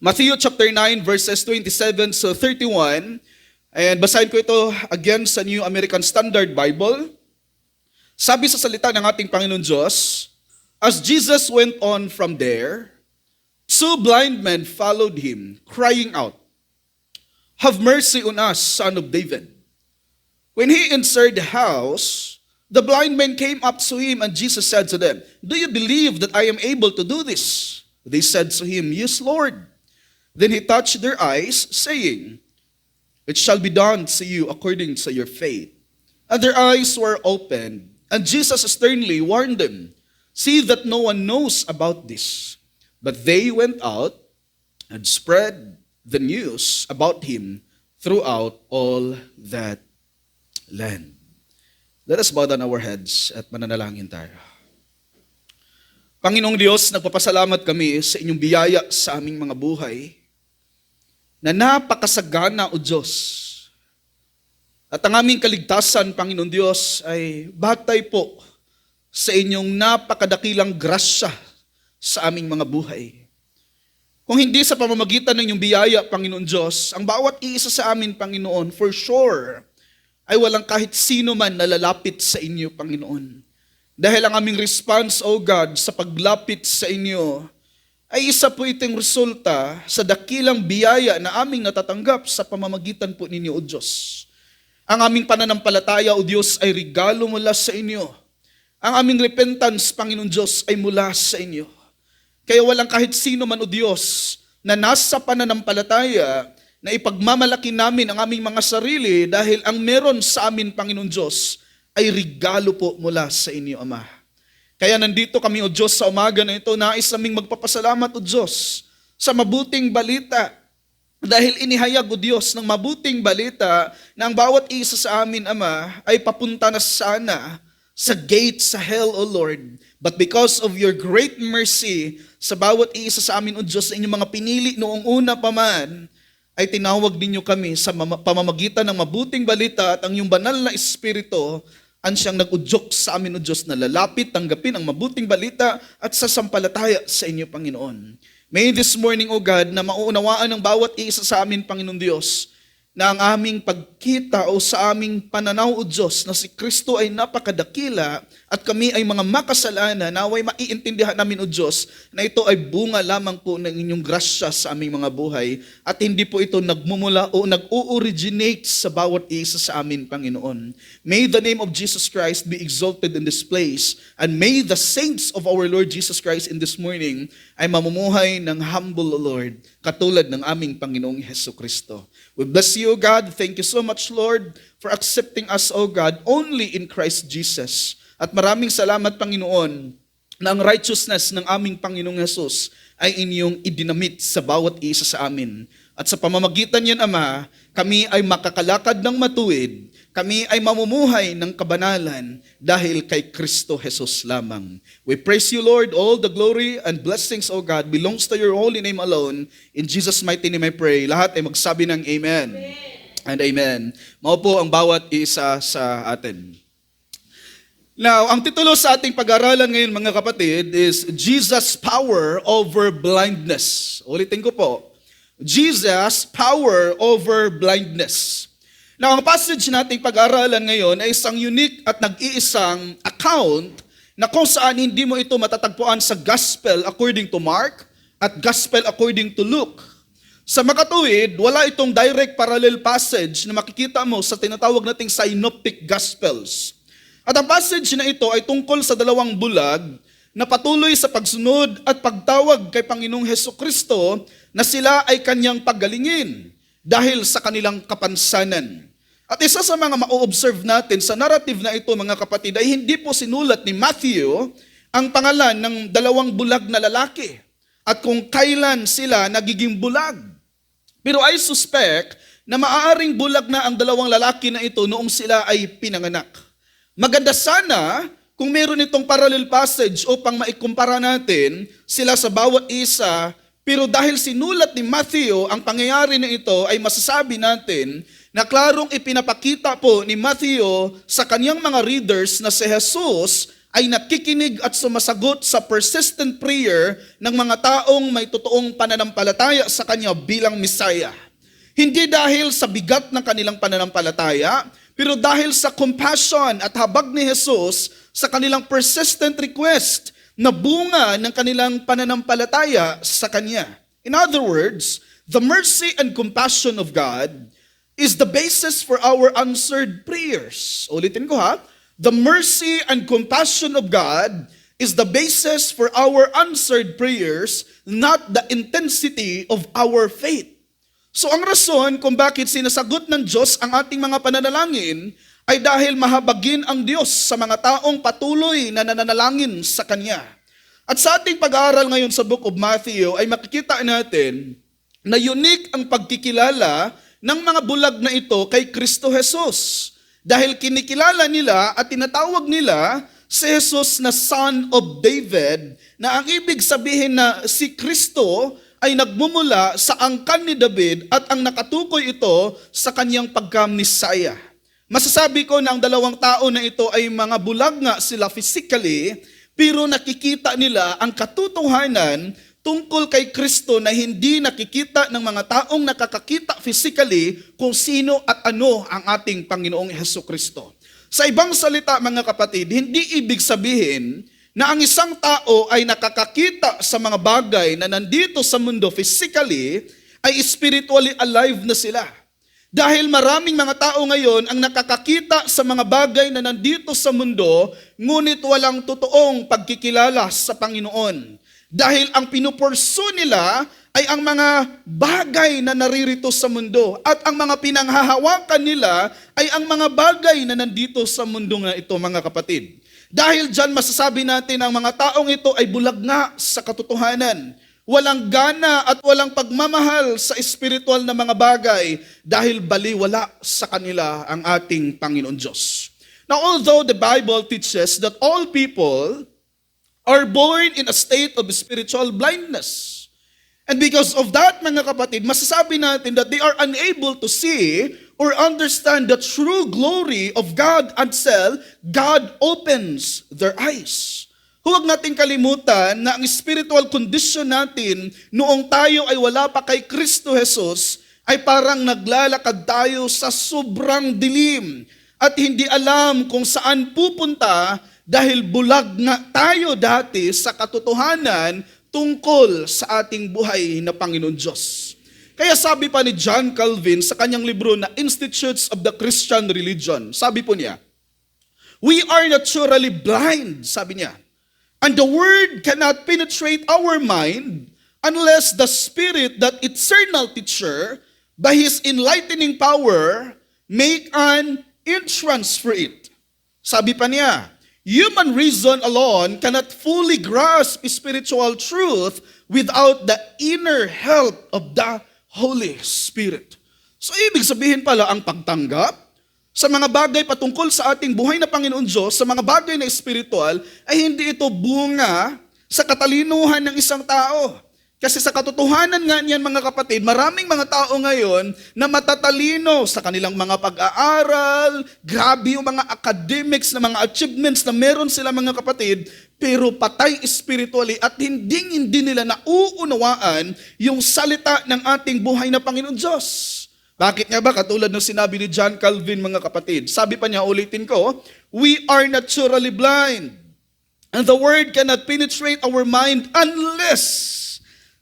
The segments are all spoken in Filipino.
Matthew chapter 9 verses 27 to 31. And basahin ko ito again sa New American Standard Bible. Sabi sa salita ng ating Panginoon Diyos, as Jesus went on from there, two blind men followed him, crying out, "Have mercy on us, Son of David." When he entered the house, the blind men came up to him, and Jesus said to them, "Do you believe that I am able to do this?" They said to him, "Yes, Lord." Then he touched their eyes, saying, "It shall be done to you according to your faith." And their eyes were opened, and Jesus sternly warned them, "See that no one knows about this." But they went out and spread the news about him throughout all that land. Let us bow down our heads at mananalangin tayo. Panginoong Diyos, nagpapasalamat kami sa inyong biyaya sa aming mga buhay, na napakasagana, O Diyos. At ang aming kaligtasan, Panginoon Diyos, ay batay po sa inyong napakadakilang grasya sa aming mga buhay. Kung hindi sa pamamagitan ng inyong biyaya, Panginoon Diyos, ang bawat iisa sa amin, Panginoon, for sure, ay walang kahit sino man na lalapit sa inyo, Panginoon. Dahil ang aming response, O God, sa paglapit sa inyo, ay isa po itong resulta sa dakilang biyaya na aming natatanggap sa pamamagitan po ninyo, O Diyos. Ang aming pananampalataya, O Diyos, ay regalo mula sa inyo. Ang aming repentance, Panginoon Diyos, ay mula sa inyo. Kaya walang kahit sino man, O Diyos, na nasa pananampalataya na ipagmamalaki namin ang aming mga sarili dahil ang meron sa amin, Panginoon Diyos, ay regalo po mula sa inyo, Ama. Kaya nandito kami, O Diyos, sa umaga na ito, nais naming magpapasalamat, O Diyos, sa mabuting balita. Dahil inihayag, O Diyos, ng mabuting balita na ang bawat isa sa amin, Ama, ay papunta na sana sa gate sa hell, O Lord. But because of your great mercy sa bawat isa sa amin, O Diyos, sa inyong mga pinili noong una pa man, ay tinawag ninyo kami sa pamamagitan ng mabuting balita at ang iyong banal na Espiritu ang siyang nag-udyok sa amin, O Diyos, na lalapit, tanggapin ang mabuting balita at sasampalataya sa inyo, Panginoon. May this morning, O God, na mauunawaan ng bawat isa sa amin, Panginoon Diyos, na ang aming pagkita o sa aming pananaw, O Diyos, na si Kristo ay napakadakila at kami ay mga makasalanan, naway maiintindihan namin, O Diyos, na ito ay bunga lamang po ng inyong grasya sa aming mga buhay at hindi po ito nagmumula o nag-o-originate sa bawat isa sa amin, Panginoon. May the name of Jesus Christ be exalted in this place, and may the saints of our Lord Jesus Christ in this morning ay mamumuhay ng humble, O Lord, katulad ng aming Panginoong Hesukristo. We bless you, O God. Thank you so much, Lord, for accepting us, O God, only in Christ Jesus. At maraming salamat, Panginoon, na ang righteousness ng aming Panginoong Jesus ay inyong idinamit sa bawat isa sa amin. At sa pamamagitan niyan, Ama, kami ay makakalakad ng matuwid, kami ay mamumuhay ng kabanalan dahil kay Kristo Jesus lamang. We praise you, Lord. All the glory and blessings, O God, belongs to your holy name alone. In Jesus' mighty name I pray. Lahat ay magsabi ng Amen. And Amen. Maupo ang bawat isa sa atin. Now, ang titulo sa ating pag-aralan ngayon, mga kapatid, is Jesus' Power Over Blindness. Ulitin ko po. Jesus' Power Over Blindness. Now, ang passage nating pag-aralan ngayon ay isang unique at nag-iisang account na kung saan hindi mo ito matatagpuan sa Gospel according to Mark at Gospel according to Luke. Sa makatuwid, wala itong direct parallel passage na makikita mo sa tinatawag nating Synoptic Gospels. At ang passage na ito ay tungkol sa dalawang bulag na patuloy sa pagsunod at pagtawag kay Panginoong Hesukristo na sila ay kanyang paggalingin dahil sa kanilang kapansanan. At isa sa mga ma-observe natin sa narrative na ito, mga kapatid, ay hindi po sinulat ni Matthew ang pangalan ng dalawang bulag na lalaki at kung kailan sila nagiging bulag. Pero I suspect na maaaring bulag na ang dalawang lalaki na ito noong sila ay pinanganak. Maganda sana kung meron itong parallel passage upang maikumpara natin sila sa bawat isa. Pero dahil sinulat ni Matthew ang pangyayari na ito, ay masasabi natin na klarong ipinapakita po ni Matthew sa kanyang mga readers na si Jesus ay nakikinig at sumasagot sa persistent prayer ng mga taong may totoong pananampalataya sa Kanya bilang Messiah. Hindi dahil sa bigat ng kanilang pananampalataya, pero dahil sa compassion at habag ni Jesus sa kanilang persistent request na bunga ng kanilang pananampalataya sa Kanya. In other words, the mercy and compassion of God is the basis for our answered prayers. Ulitin ko ha. The mercy and compassion of God is the basis for our answered prayers, not the intensity of our faith. So ang rason kung bakit sinasagot ng Diyos ang ating mga pananalangin ay dahil mahabagin ang Diyos sa mga taong patuloy na nananalangin sa Kanya. At sa ating pag-aaral ngayon sa Book of Matthew ay makikita natin na unique ang pagkikilala ng mga bulag na ito kay Kristo Jesus. Dahil kinikilala nila at tinatawag nila si Jesus na Son of David, na ang ibig sabihin na si Kristo ay nagmumula sa angkan ni David at ang nakatukoy ito sa kanyang pagka-Misaya. Masasabi ko na ang dalawang tao na ito ay mga bulag nga sila physically, pero nakikita nila ang katotohanan tungkol kay Kristo na hindi nakikita ng mga taong nakakakita physically kung sino at ano ang ating Panginoong Hesukristo. Sa ibang salita mga kapatid, hindi ibig sabihin na ang isang tao ay nakakakita sa mga bagay na nandito sa mundo physically ay spiritually alive na sila. Dahil maraming mga tao ngayon ang nakakakita sa mga bagay na nandito sa mundo, ngunit walang totoong pagkikilala sa Panginoon. Dahil ang pinupursu nila ay ang mga bagay na naririto sa mundo at ang mga pinanghahawakan nila ay ang mga bagay na nandito sa mundo nga ito mga kapatid. Dahil dyan masasabi natin ang mga taong ito ay bulag nga sa katotohanan. Walang gana at walang pagmamahal sa espiritual na mga bagay dahil baliwala sa kanila ang ating Panginoon Diyos. Now although the Bible teaches that all people are born in a state of spiritual blindness. And because of that, mga kapatid, masasabi natin that they are unable to see or understand the true glory of God until God opens their eyes. Huwag nating kalimutan na ang spiritual condition natin noong tayo ay wala pa kay Kristo Jesus ay parang naglalakad tayo sa sobrang dilim at hindi alam kung saan pupunta dahil bulag nga tayo dati sa katotohanan tungkol sa ating buhay na Panginoon Diyos. Kaya sabi pa ni John Calvin sa kanyang libro na Institutes of the Christian Religion, sabi po niya, we are naturally blind, sabi niya, and the word cannot penetrate our mind unless the Spirit, that eternal teacher, by His enlightening power, make an entrance for it. Sabi pa niya, human reason alone cannot fully grasp spiritual truth without the inner help of the Holy Spirit. So ibig sabihin pala ang pagtanggap sa mga bagay patungkol sa ating buhay na Panginoon Diyos, sa mga bagay na espiritual, ay hindi ito bunga sa katalinuhan ng isang tao. Kasi sa katotohanan nga niyan mga kapatid, maraming mga tao ngayon na matatalino sa kanilang mga pag-aaral, grabe yung mga academics na mga achievements na meron sila mga kapatid, pero patay spiritually at hindi nila nauunawaan yung salita ng ating buhay na Panginoon Diyos. Bakit nga ba? Katulad ng sinabi ni John Calvin mga kapatid. Sabi pa niya, ulitin ko, we are naturally blind and the word cannot penetrate our mind unless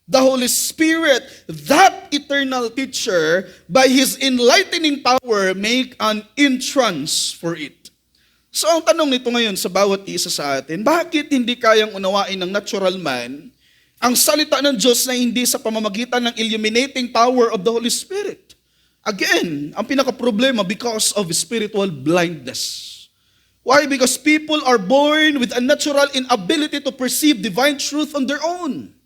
the Holy Spirit, that eternal teacher, by His enlightening power, make an entrance for it. So ang tanong nito ngayon sa bawat isa sa atin, bakit hindi kayang unawain ng natural man ang salita ng Diyos na hindi sa pamamagitan ng illuminating power of the Holy Spirit? Again, ang pinaka-problema because of spiritual blindness. Why? Because people are born with a natural inability to perceive divine truth on their own.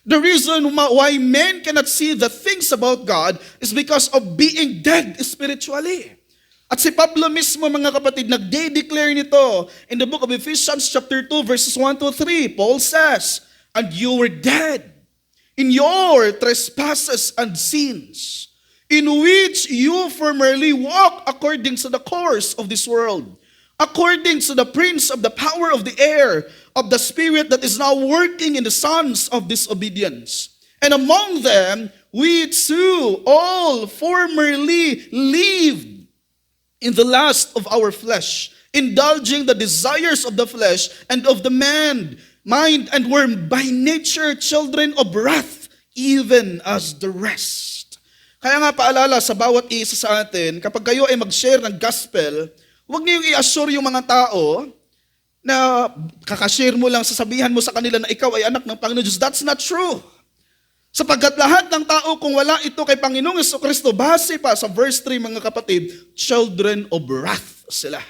The reason why men cannot see the things about God is because of being dead spiritually. At si Pablo mismo mga kapatid, nagde-declare nito in the book of Ephesians chapter 2 verses 1 to 3. Paul says, and you were dead in your trespasses and sins, in which you formerly walked according to the course of this world, according to the prince of the power of the air, of the spirit that is now working in the sons of disobedience. And among them, we too all formerly lived in the lust of our flesh, indulging the desires of the flesh and of the mind, and were by nature children of wrath, even as the rest. Kaya nga paalala sa bawat isa sa atin, kapag kayo ay mag-share ng gospel, huwag niyong i-assure yung mga tao na kakashare mo lang, sasabihan mo sa kanila na ikaw ay anak ng Panginoon Diyos. That's not true. Sapagkat lahat ng tao, kung wala ito kay Panginoong Jesucristo, base pa sa verse 3 mga kapatid, children of wrath sila.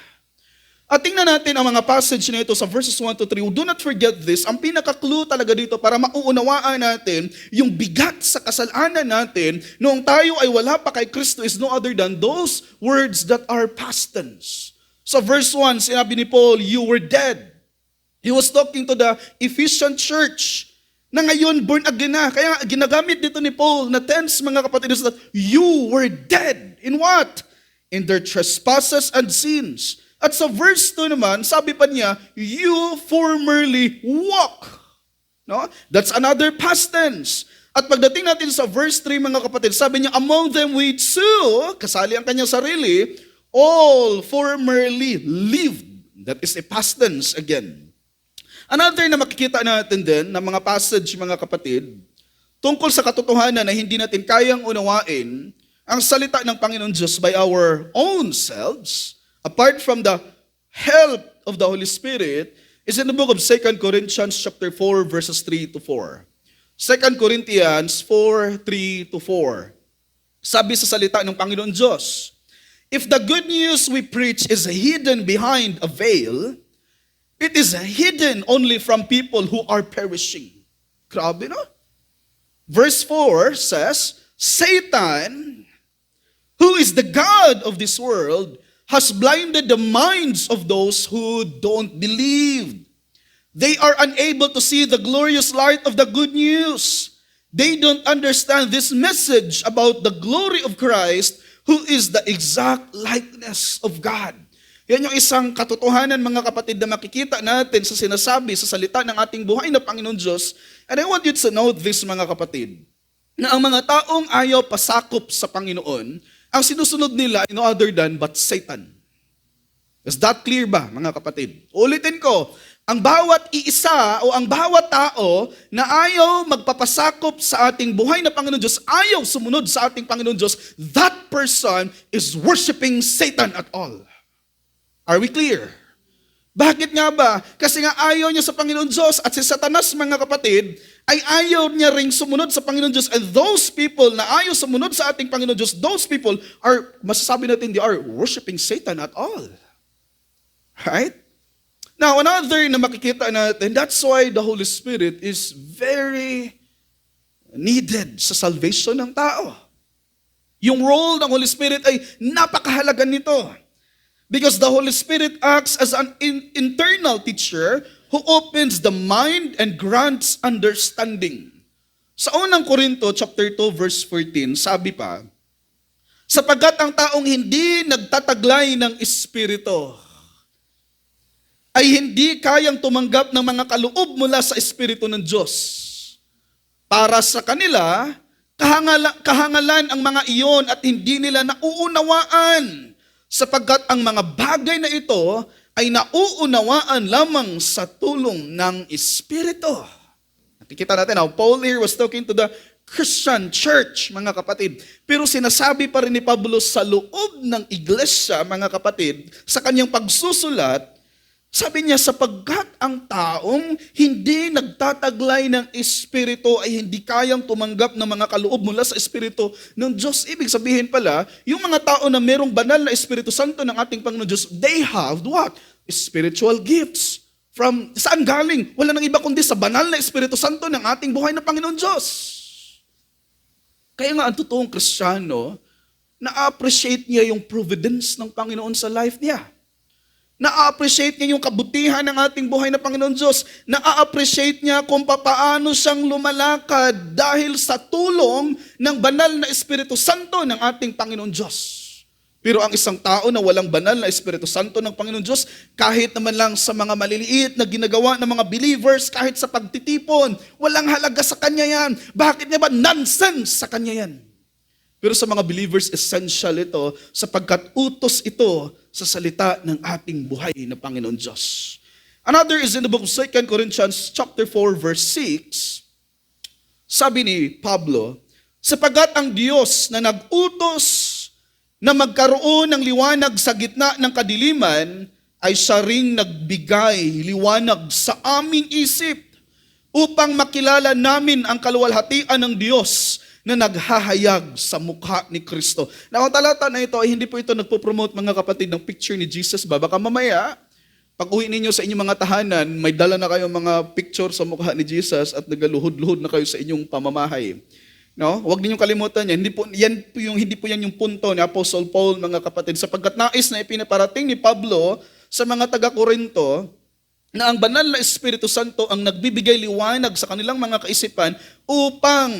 At tingnan natin ang mga passage na ito sa verses 1 to 3. Do not forget this. Ang pinaka-clue talaga dito para mauunawaan natin yung bigat sa kasalanan natin noong tayo ay wala pa kay Kristo is no other than those words that are past tense. So verse 1, sinabi ni Paul, you were dead. He was talking to the Ephesian church na ngayon born again na. Kaya ginagamit dito ni Paul na tense mga kapatid is that you were dead. In what? In their trespasses and sins. At sa verse 2 naman, sabi pa niya, you formerly walk. No? That's another past tense. At pagdating natin sa verse 3 mga kapatid, sabi niya, among them we too, kasali ang kanyang sarili, all formerly lived. That is a past tense again. Another na makikita natin din na mga passage mga kapatid, tungkol sa katotohanan na hindi natin kayang unawain ang salita ng Panginoon Diyos by our own selves, apart from the help of the Holy Spirit, is in the book of 2 Corinthians chapter 4 verses 3 to 4. 2 Corinthians 4, 3 to 4. Sabi sa salita ng Panginoon Diyos, if the good news we preach is hidden behind a veil, it is hidden only from people who are perishing. Grabe, no? Verse 4 says, Satan, who is the god of this world, has blinded the minds of those who don't believe. They are unable to see the glorious light of the good news. They don't understand this message about the glory of Christ, who is the exact likeness of God. Yan yung isang katotohanan mga kapatid na makikita natin sa sinasabi sa salita ng ating buhay na Panginoon Diyos. And I want you to note this mga kapatid, na ang mga taong ayaw pasakop sa Panginoon, ang sinusunod nila no other than but Satan. Is that clear ba, mga kapatid? Ulitin ko, ang bawat iisa o ang bawat tao na ayaw magpapasakop sa ating buhay na Panginoon Diyos, ayaw sumunod sa ating Panginoon Diyos, that person is worshiping Satan at all. Are we clear? Bakit nga ba? Kasi nga ayaw niya sa Panginoon Diyos at si Satanas, mga kapatid, ay ayaw niya ring sumunod sa Panginoon Diyos. And those people na ayaw sumunod sa ating Panginoon Diyos, those people are, masasabi natin, they are worshiping Satan at all. Right? Now, another na makikita natin, that's why the Holy Spirit is very needed sa salvation ng tao. Yung role ng Holy Spirit ay napakahalaga nito. Because the Holy Spirit acts as an internal teacher who opens the mind and grants understanding. Sa unang Korinto chapter 2 verse 14, sabi pa, sapagkat ang taong hindi nagtataglay ng Espiritu ay hindi kayang tumanggap ng mga kaloob mula sa Espiritu ng Diyos. Para sa kanila, kahangalan ang mga iyon at hindi nila nauunawaan, sapagkat ang mga bagay na ito ay nauunawaan lamang sa tulong ng Espiritu. Nakikita natin, now, Paul here was talking to the Christian church, mga kapatid. Pero sinasabi pa rin ni Pablo sa loob ng iglesia, mga kapatid, sa kanyang pagsusulat, sabi niya, sapagkat ang taong hindi nagtataglay ng Espiritu ay hindi kayang tumanggap ng mga kaloob mula sa Espiritu ng Diyos. Ibig sabihin pala, yung mga tao na merong banal na Espiritu Santo ng ating Panginoon Diyos, they have what? Spiritual gifts. From saan galing? Wala nang iba kundi sa banal na Espiritu Santo ng ating buhay na Panginoon Diyos. Kaya nga ang totoong Kristiyano, na-appreciate niya yung providence ng Panginoon sa life niya. Na-appreciate niya yung kabutihan ng ating buhay na Panginoon Diyos. Na-appreciate niya kung paano siyang lumalakad dahil sa tulong ng banal na Espiritu Santo ng ating Panginoon Diyos. Pero ang isang tao na walang banal na Espiritu Santo ng Panginoon Diyos, kahit naman lang sa mga maliliit na ginagawa ng mga believers, kahit sa pagtitipon, walang halaga sa kanya yan. Bakit nga ba? Nonsense sa kanya yan. Pero sa mga believers, essential ito sapagkat utos ito sa salita ng ating buhay na Panginoon Diyos. Another is in the book of 2 Corinthians chapter 4 verse 6. Sabi ni Pablo, sapagkat ang Diyos na nag-utos na magkaroon ng liwanag sa gitna ng kadiliman, ay siya ring nagbigay liwanag sa aming isip upang makilala namin ang kaluwalhatian ng Diyos na naghahayag sa mukha ni Kristo. Now, ang talata na ito ay hindi po ito nagpo-promote mga kapatid ng picture ni Jesus ba? Baka mamaya, pag uwi ninyo sa inyong mga tahanan, may dala na kayong mga picture sa mukha ni Jesus at nagaluhod-luhod na kayo sa inyong pamamahay. No? Huwag ninyong kalimutan yan. Hindi po yan yung punto ni Apostle Paul, mga kapatid, sapagkat nais na ipinaparating ni Pablo sa mga taga-Korinto na ang banal na Espiritu Santo ang nagbibigay liwanag sa kanilang mga kaisipan upang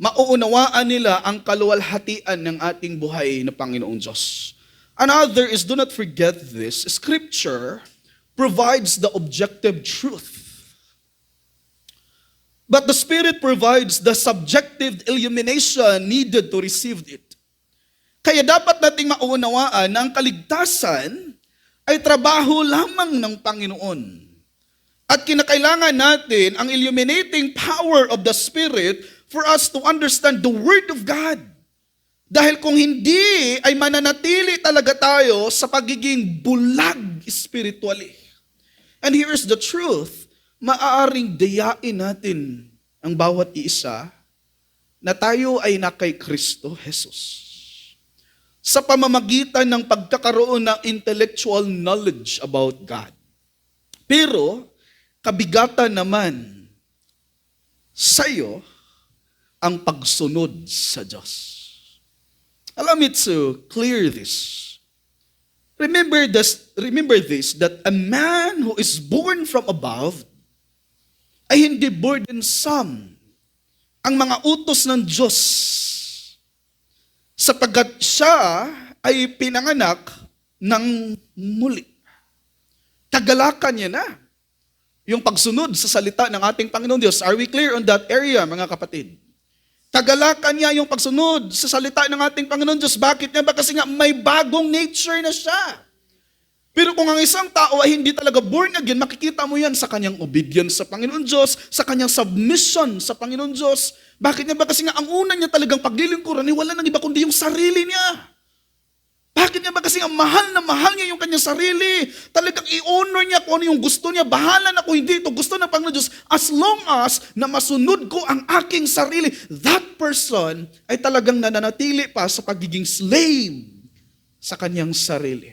mauunawaan nila ang kaluwalhatian ng ating buhay na Panginoong Diyos. Another is, do not forget this, Scripture provides the objective truth. But the Spirit provides the subjective illumination needed to receive it. Kaya dapat nating maunawaan na ang kaligtasan ay trabaho lamang ng Panginoon. At kinakailangan natin ang illuminating power of the Spirit for us to understand the Word of God. Dahil kung hindi, ay mananatili talaga tayo sa pagiging bulag spiritually. And here is the truth. Maaaring dayain natin ang bawat isa na tayo ay na kay Kristo Jesus. Sa pamamagitan ng pagkakaroon ng intellectual knowledge about God. Pero, kabigatan naman sa iyo ang pagsunod sa Diyos. Allow me to clear this. Remember this, that a man who is born from above ay hindi burdensome ang mga utos ng Diyos sapagkat siya ay pinanganak ng muli. Kagalakan niya na yung pagsunod sa salita ng ating Panginoon Diyos. Are we clear on that area, mga kapatid? Kagalakan niya yung pagsunod sa salita ng ating Panginoon Diyos. Bakit niya ba? Kasi nga may bagong nature na siya. Pero kung ang isang tao ay hindi talaga born again, makikita mo yan sa kanyang obedience sa Panginoon Diyos, sa kanyang submission sa Panginoon Diyos. Bakit niya ba? Kasi nga ang una niya talagang paglilingkuran, wala nang iba kundi yung sarili niya. Bakit niya ba? Kasi nga mahal na mahal niya yung kanyang sarili. Talagang i-honor niya kung ano yung gusto niya. Bahala na kung hindi ito gusto ng Panginoon Diyos. As long as na masunod ko ang aking sarili, that person ay talagang nananatili pa sa pagiging slave sa kanyang sarili.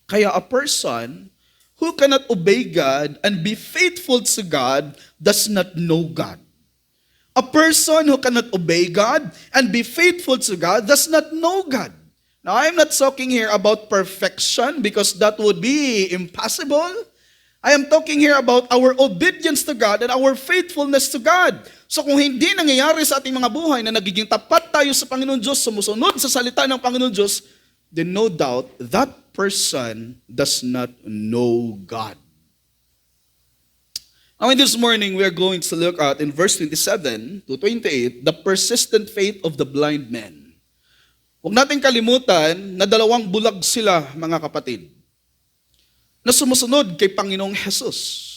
Kaya a person who cannot obey God and be faithful to God does not know God. A person who cannot obey God and be faithful to God does not know God. Now, I'm not talking here about perfection because that would be impossible. I am talking here about our obedience to God and our faithfulness to God. So kung hindi nangyayari sa ating mga buhay na nagiging tapat tayo sa Panginoon Diyos, sumusunod sa salita ng Panginoon Diyos, then no doubt that person does not know God. Now in this morning, we are going to look at in verse 27 to 28, the persistent faith of the blind men. Huwag natin kalimutan na dalawang bulag sila, mga kapatid, na sumusunod kay Panginoong Jesus.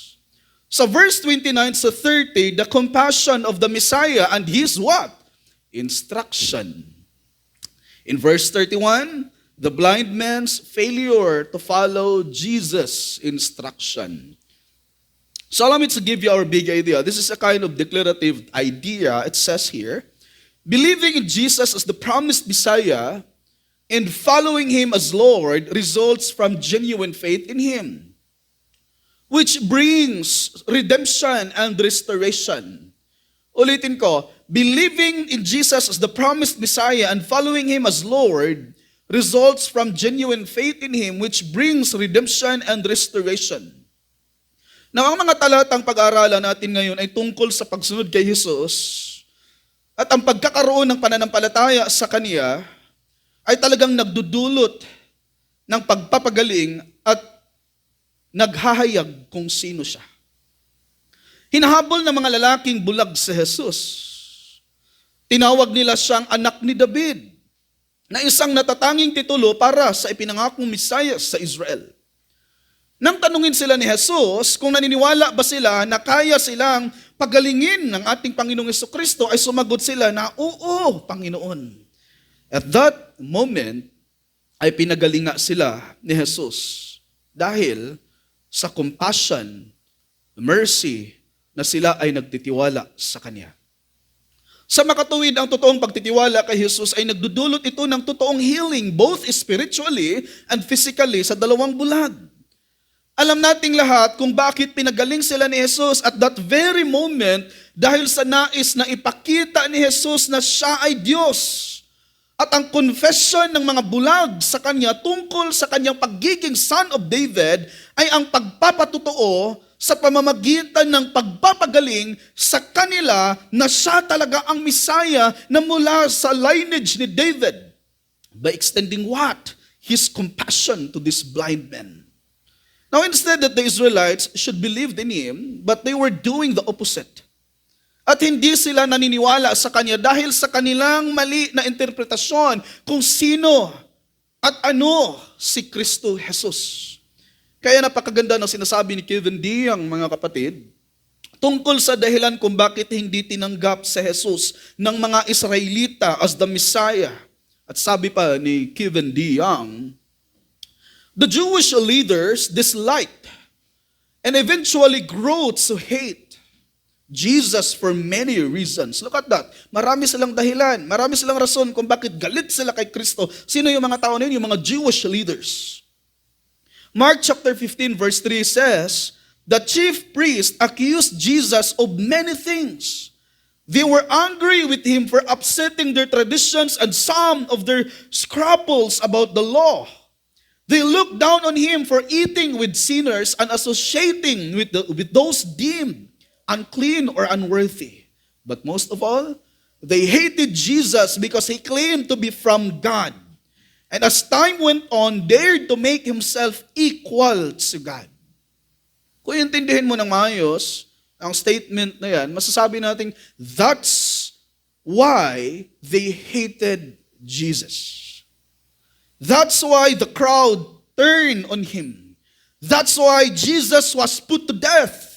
Sa verse 29 to 30, the compassion of the Messiah and His what? Instruction. In verse 31, the blind man's failure to follow Jesus' instruction. So allow me to give you our big idea. This is a kind of declarative idea. It says here, believing in Jesus as the promised Messiah and following Him as Lord results from genuine faith in Him, which brings redemption and restoration. Ulitin ko, believing in Jesus as the promised Messiah and following Him as Lord results from genuine faith in Him, which brings redemption and restoration. Now, ang mga talatang pag-aaralan natin ngayon ay tungkol sa pagsunod kay Jesus at ang pagkakaroon ng pananampalataya sa Kanya ay talagang nagdudulot ng pagpapagaling at naghahayag kung sino siya. Hinahabol ng mga lalaking bulag si Jesus. Tinawag nila siyang anak ni David, na isang natatanging titulo para sa ipinangakong Mesiyas sa Israel. Nang tanungin sila ni Jesus kung naniniwala ba sila na kaya silang pagalingin ng ating Panginoong Jesucristo, ay sumagot sila na, "Oo, Panginoon." At that moment, ay pinagalinga sila ni Jesus dahil sa compassion, mercy, na sila ay nagtitiwala sa Kanya. Sa makatuwid, ang totoong pagtitiwala kay Jesus ay nagdudulot ito ng totoong healing, both spiritually and physically, sa dalawang bulag. Alam nating lahat kung bakit pinagaling sila ni Jesus at that very moment dahil sa nais na ipakita ni Jesus na siya ay Diyos. At ang confession ng mga bulag sa Kanya tungkol sa Kanyang pagiging Son of David ay ang pagpapatotoo sa pamamagitan ng pagpapagaling sa kanila na siya talaga ang Messiah na mula sa lineage ni David, by extending what? His compassion to these blind men. Now, instead that the Israelites should believe in Him, but they were doing the opposite. At hindi sila naniniwala sa Kanya dahil sa kanilang mali na interpretasyon kung sino at ano si Kristo Jesus. Kaya napakaganda ng sinasabi ni Kevin DeYoung, mga kapatid, tungkol sa dahilan kung bakit hindi tinanggap si Jesus ng mga Israelita as the Messiah. At sabi pa ni Kevin DeYoung, the Jewish leaders disliked and eventually grew to hate Jesus for many reasons. Look at that. Marami silang dahilan, marami silang rason kung bakit galit sila kay Kristo. Sino yung mga tao na yun? Yung mga Jewish leaders. Mark chapter 15 verse 3 says, the chief priest accused Jesus of many things. They were angry with him for upsetting their traditions and some of their scruples about the law. They looked down on him for eating with sinners and associating with those deemed unclean or unworthy. But most of all, they hated Jesus because he claimed to be from God. And as time went on, dared to make himself equal to God. Kung intindihin mo ng maayos ang statement na yan, masasabi natin, that's why they hated Jesus. That's why the crowd turned on him. That's why Jesus was put to death.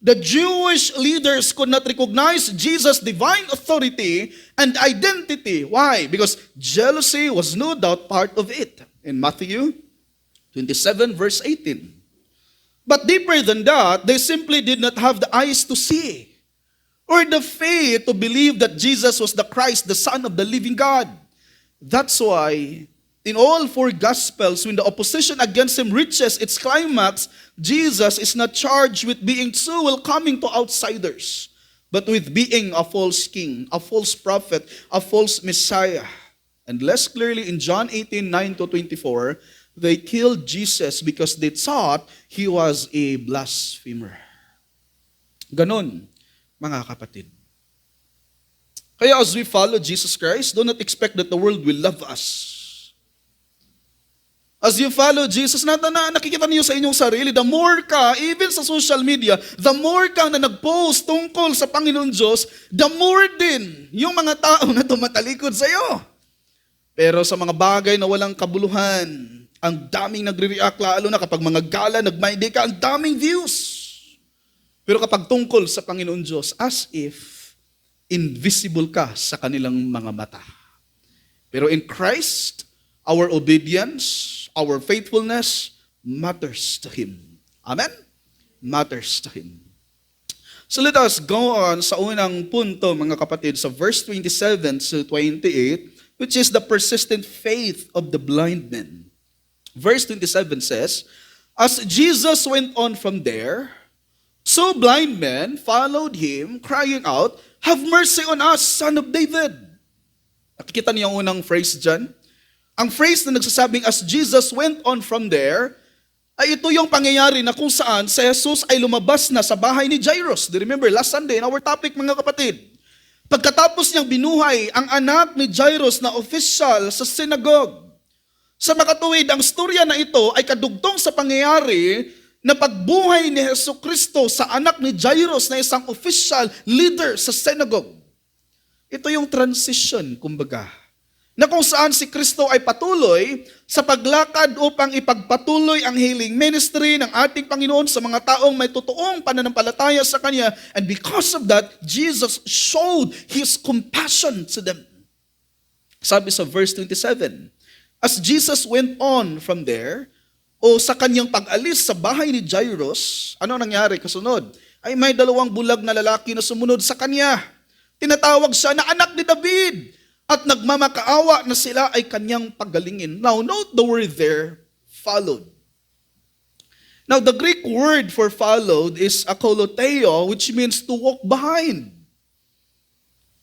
The Jewish leaders could not recognize Jesus' divine authority and identity. Why? Because jealousy was no doubt part of it. In Matthew 27 verse 18. But deeper than that, they simply did not have the eyes to see or the faith to believe that Jesus was the Christ, the Son of the living God. That's why in all four Gospels, when the opposition against him reaches its climax, Jesus is not charged with being too welcoming to outsiders, but with being a false king, a false prophet, a false Messiah. And less clearly in John 18:9-24, they killed Jesus because they thought he was a blasphemer. Ganon, mga kapatid. Kaya as we follow Jesus Christ, do not expect that the world will love us. As you follow Jesus, nakikita niyo sa inyong sarili, the more ka, even sa social media, the more ka na nag-post tungkol sa Panginoon Diyos, the more din yung mga tao na tumatalikod sa iyo. Pero sa mga bagay na walang kabuluhan, ang daming nagre-react, lalo na kapag mga gala, nag-my-day ka, ang daming views. Pero kapag tungkol sa Panginoon Diyos, as if invisible ka sa kanilang mga mata. Pero in Christ, our obedience, our faithfulness matters to Him. Amen? Matters to Him. So let us go on sa unang punto, mga kapatid, sa verse 27-28, which is the persistent faith of the blind men. Verse 27 says, as Jesus went on from there, so blind men followed Him, crying out, have mercy on us, Son of David. Nakikita niyo ang unang phrase dyan? Ang phrase na nagsasabing, as Jesus went on from there, ay ito yung pangyayari na kung saan si Jesus ay lumabas na sa bahay ni Jairus. Do you remember last Sunday in our topic, mga kapatid? Pagkatapos niyang binuhay ang anak ni Jairus na official sa synagogue. Sa makatuwid, ang storya na ito ay kadugtong sa pangyayari na pagbuhay ni Jesucristo sa anak ni Jairus na isang official leader sa synagogue. Ito yung transition, kumbaga, na kung saan si Kristo ay patuloy sa paglakad upang ipagpatuloy ang healing ministry ng ating Panginoon sa mga taong may totoong pananampalataya sa Kanya. And because of that, Jesus showed His compassion to them. Sabi sa verse 27, as Jesus went on from there, o sa kanyang pag-alis sa bahay ni Jairus, ano nangyari kasunod? Ay may 2 bulag na lalaki na sumunod sa kanya. Tinatawag siya na anak ni David. At nagmamakaawa na sila ay kanyang pagalingin. Now, note the word there, followed. Now, the Greek word for followed is akoloteo, which means to walk behind,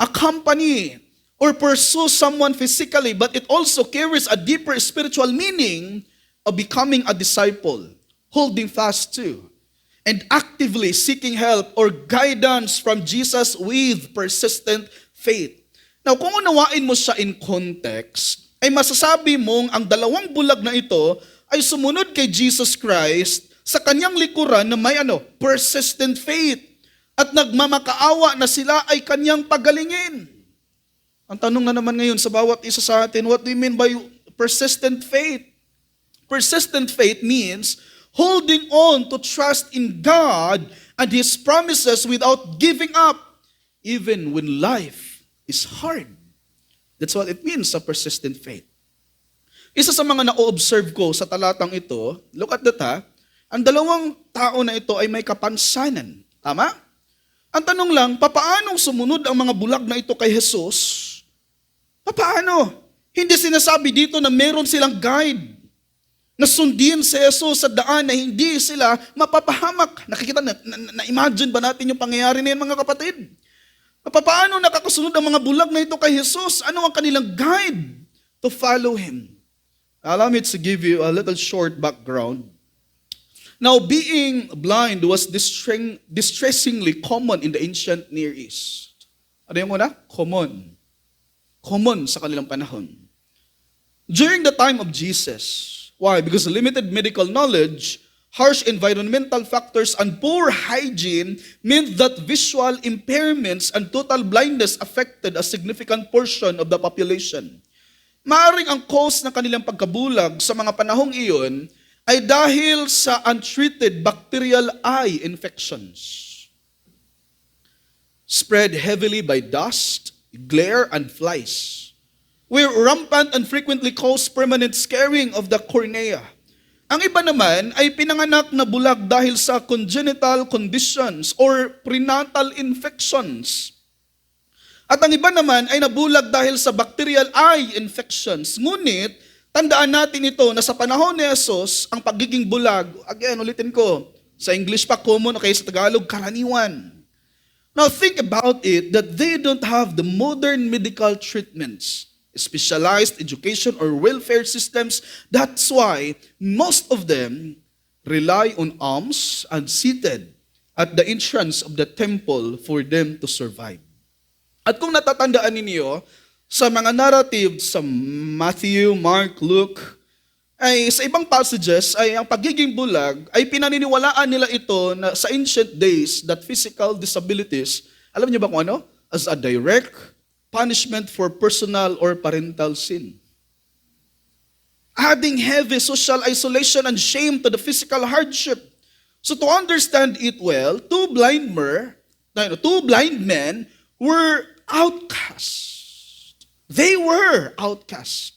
accompany, or pursue someone physically, but it also carries a deeper spiritual meaning of becoming a disciple, holding fast to, and actively seeking help or guidance from Jesus with persistent faith. Now, kung unawain mo siya in context, ay masasabi mong ang 2 bulag na ito ay sumunod kay Jesus Christ sa kanyang likuran na may persistent faith at nagmamakaawa na sila ay kanyang pagalingin. Ang tanong na naman ngayon sa bawat isa sa atin, what do you mean by persistent faith? Persistent faith means holding on to trust in God and His promises without giving up, even when life is hard. That's what it means sa persistent faith. Isa sa mga na-observe ko sa talatang ito, look at that ang 2 tao na ito ay may kapansanan. Tama? Ang tanong lang, papaanong sumunod ang mga bulag na ito kay Jesus? Papaano? Hindi sinasabi dito na meron silang guide na sundin si Jesus sa daan na hindi sila mapapahamak. Nakikita na-imagine ba natin yung pangyayari na yan, mga kapatid? Paano nakakasunod ang mga bulag na ito kay Jesus? Ano ang kanilang guide to follow Him? Allow me to give you a little short background. Now, being blind was distressingly common in the ancient Near East. Ano yung muna? Common. Common sa kanilang panahon. During the time of Jesus, why? Because limited medical knowledge, harsh environmental factors, and poor hygiene meant that visual impairments and total blindness affected a significant portion of the population. Maaring ang cause ng kanilang pagkabulag sa mga panahong iyon ay dahil sa untreated bacterial eye infections, spread heavily by dust, glare, and flies, were rampant and frequently caused permanent scarring of the cornea. Ang iba naman ay pinanganak na bulag dahil sa congenital conditions or prenatal infections. At ang iba naman ay nabulag dahil sa bacterial eye infections. Ngunit, tandaan natin ito na sa panahon ni Jesus, ang pagiging bulag, again, ulitin ko, sa English pa common o kaya sa Tagalog, karaniwan. Now think about it that they don't have the modern medical treatments, specialized education or welfare systems. That's why most of them rely on alms and seated at the entrance of the temple for them to survive. At kung natatandaan ninyo, sa mga narrative sa Matthew, Mark, Luke, ay sa ibang passages ay ang pagiging bulag ay pinaniniwalaan nila ito na sa ancient days that physical disabilities, alam niyo ba kung ano? As a direct punishment for personal or parental sin. Adding heavy social isolation and shame to the physical hardship. So to understand it well, two blind men were outcast. They were outcast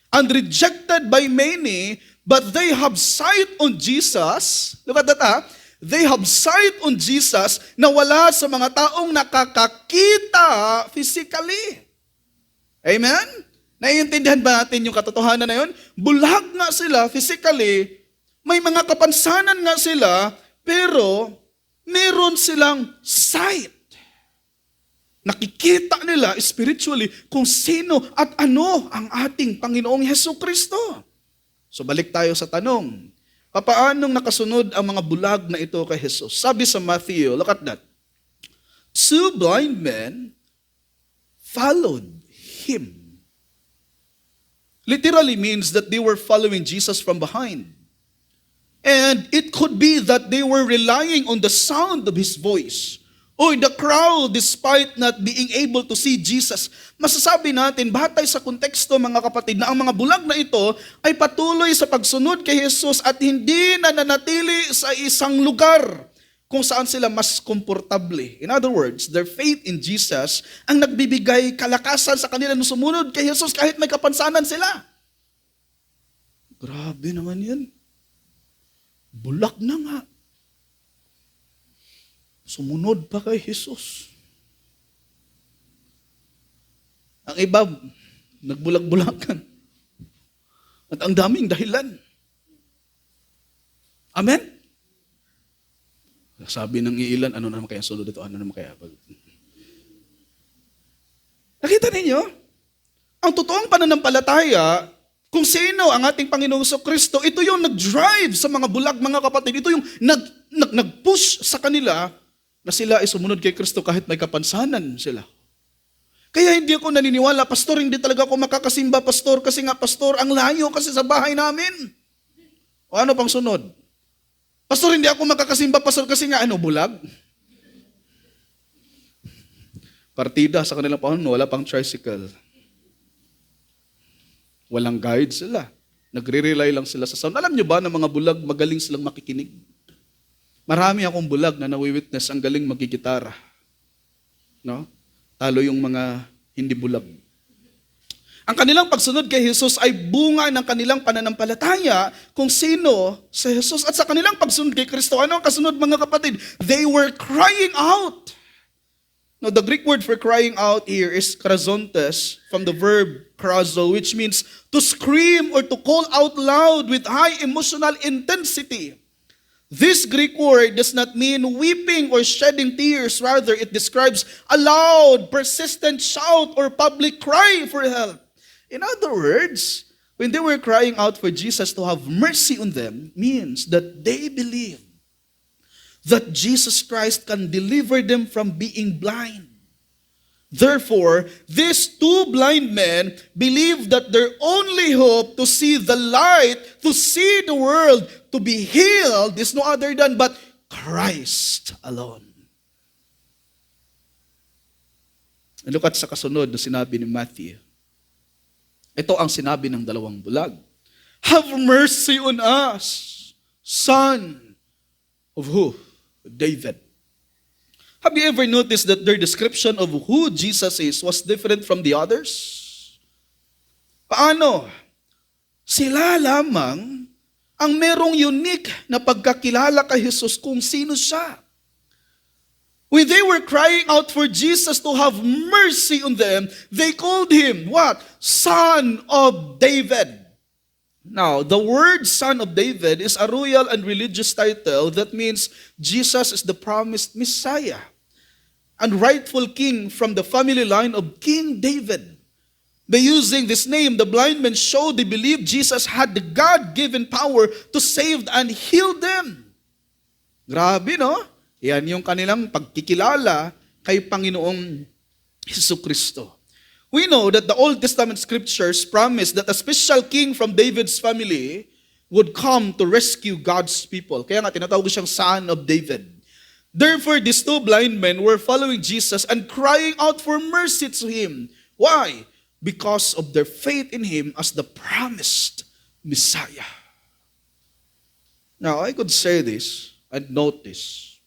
and rejected by many, but they have sight on Jesus. Look at that, They have sight on Jesus na wala sa mga taong nakakakita physically. Amen? Naiintindihan ba natin yung katotohanan na yun? Bulag nga sila physically, may mga kapansanan nga sila, pero meron silang sight. Nakikita nila spiritually kung sino at ano ang ating Panginoong Hesukristo. So balik tayo sa tanong. Papaanong nakasunod ang mga bulag na ito kay Jesus? Sabi sa Matthew, look at that. Two blind men followed him. Literally means that they were following Jesus from behind. And it could be that they were relying on the sound of his voice. Or the crowd, despite not being able to see Jesus. Masasabi natin, batay sa konteksto mga kapatid, na ang mga bulag na ito ay patuloy sa pagsunod kay Jesus at hindi na nanatili sa isang lugar kung saan sila mas komportable. In other words, their faith in Jesus ang nagbibigay kalakasan sa kanila nung sumunod kay Jesus kahit may kapansanan sila. Grabe naman yan. Bulak na nga. Sumunod pa kay Jesus. Ang iba, nagbulag-bulakan. At ang daming dahilan. Amen? Sabi ng iilan, ano naman kaya sunod ito? Ano naman kaya? Nakita ninyo? Ang totoong pananampalataya, kung sino ang ating Panginoong Kristo, ito yung nag-drive sa mga bulag, mga kapatid. Ito yung nag-push sa kanila na sila ay sumunod kay Kristo kahit may kapansanan sila. Kaya hindi ako naniniwala, pastor, hindi talaga ako makakasimba, pastor, kasi nga, pastor, ang layo kasi sa bahay namin. O ano pang sunod? Pastor, hindi ako makakasimba, pastor, kasi nga, bulag? Partida sa kanilang panahon, wala pang tricycle. Walang guide sila. Nagre-rely lang sila sa sound. Alam nyo ba na mga bulag, magaling silang makikinig? Marami akong bulag na nawi-witness, ang galing magigitara. No? Talo yung mga hindi bulag. Ang kanilang pagsunod kay Jesus ay bunga ng kanilang pananampalataya kung sino si Jesus. At sa kanilang pagsunod kay Kristo, ano ang kasunod mga kapatid? They were crying out. Now, the Greek word for crying out here is krazontes, from the verb krazo, which means to scream or to call out loud with high emotional intensity. This Greek word does not mean weeping or shedding tears. Rather, it describes a loud, persistent shout or public cry for help. In other words, when they were crying out for Jesus to have mercy on them, means that they believe that Jesus Christ can deliver them from being blind. Therefore, these two blind men believed that their only hope to see the light, to see the world, to be healed is no other than but Christ alone. And look at sa kasunod na sinabi ni Matthew. Ito ang sinabi ng dalawang bulag. Have mercy on us, son of who? David. Have you ever noticed that their description of who Jesus is was different from the others? Paano? Sila lamang ang merong unique na pagkakilala kay Jesus kung sino siya. When they were crying out for Jesus to have mercy on them, they called him, what? Son of David. Now, the word Son of David is a royal and religious title that means Jesus is the promised Messiah and rightful king from the family line of King David. By using this name, the blind men showed they believed Jesus had the God-given power to save and heal them. Grabe, no? Yan yung kanilang pagkikilala kay Panginoong Jesucristo. We know that the Old Testament scriptures promise that a special king from David's family would come to rescue God's people. Kaya nga tinatawag siyang Son of David. Therefore, these two blind men were following Jesus and crying out for mercy to him. Why? Because of their faith in him as the promised Messiah. Now, I could say this and note this.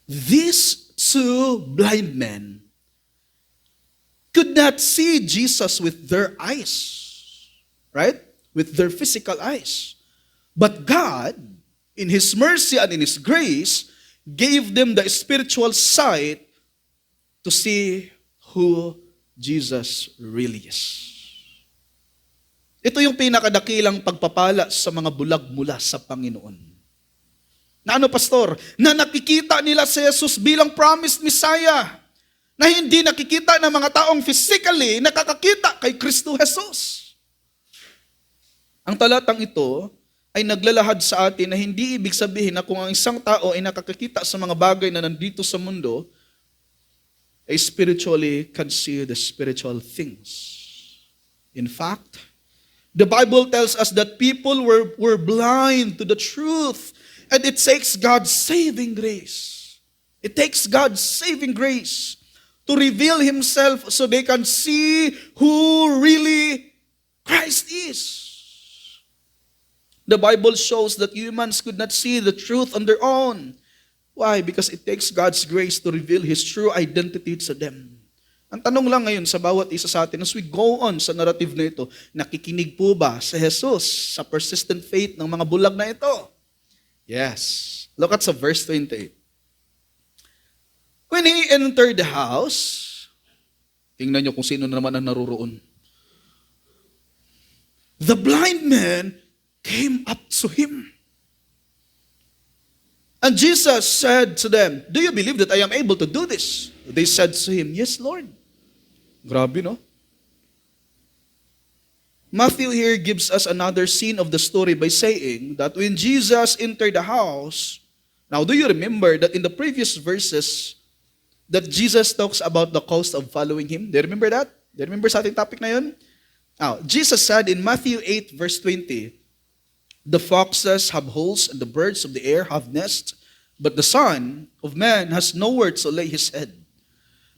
These two blind men could not see Jesus with their eyes, right? With their physical eyes. But God, in His mercy and in His grace, gave them the spiritual sight to see who Jesus really is. Ito yung pinakadakilang pagpapala sa mga bulag mula sa Panginoon. Na ano, pastor? Na nakikita nila si Jesus bilang promised Messiah. Na hindi nakikita ng mga taong physically nakakakita kay Kristo Jesus. Ang talatang ito ay naglalahad sa atin na hindi ibig sabihin na kung ang isang tao ay nakakakita sa mga bagay na nandito sa mundo, spiritually can see the spiritual things. In fact, the Bible tells us that people were blind to the truth, and it takes God's saving grace. It takes God's saving grace to reveal Himself so they can see who really Christ is. The Bible shows that humans could not see the truth on their own. Why? Because it takes God's grace to reveal His true identity to them. Ang tanong lang ngayon sa bawat isa sa atin, as we go on sa narrative na ito, nakikinig po ba si Jesus sa persistent faith ng mga bulag na ito? Yes. Look at sa verse 28. When He entered the house, tingnan niyo kung sino naman ang naruroon. The blind man came up to Him. And Jesus said to them, "Do you believe that I am able to do this?" They said to Him, "Yes, Lord." Grabe, no? Matthew here gives us another scene of the story by saying that when Jesus entered the house, now do you remember that in the previous verses that Jesus talks about the cost of following Him? Do you remember that? Do you remember sa ating topic na yun? Now, Jesus said in Matthew 8 verse 20, "The foxes have holes and the birds of the air have nests, but the Son of Man has nowhere to lay His head."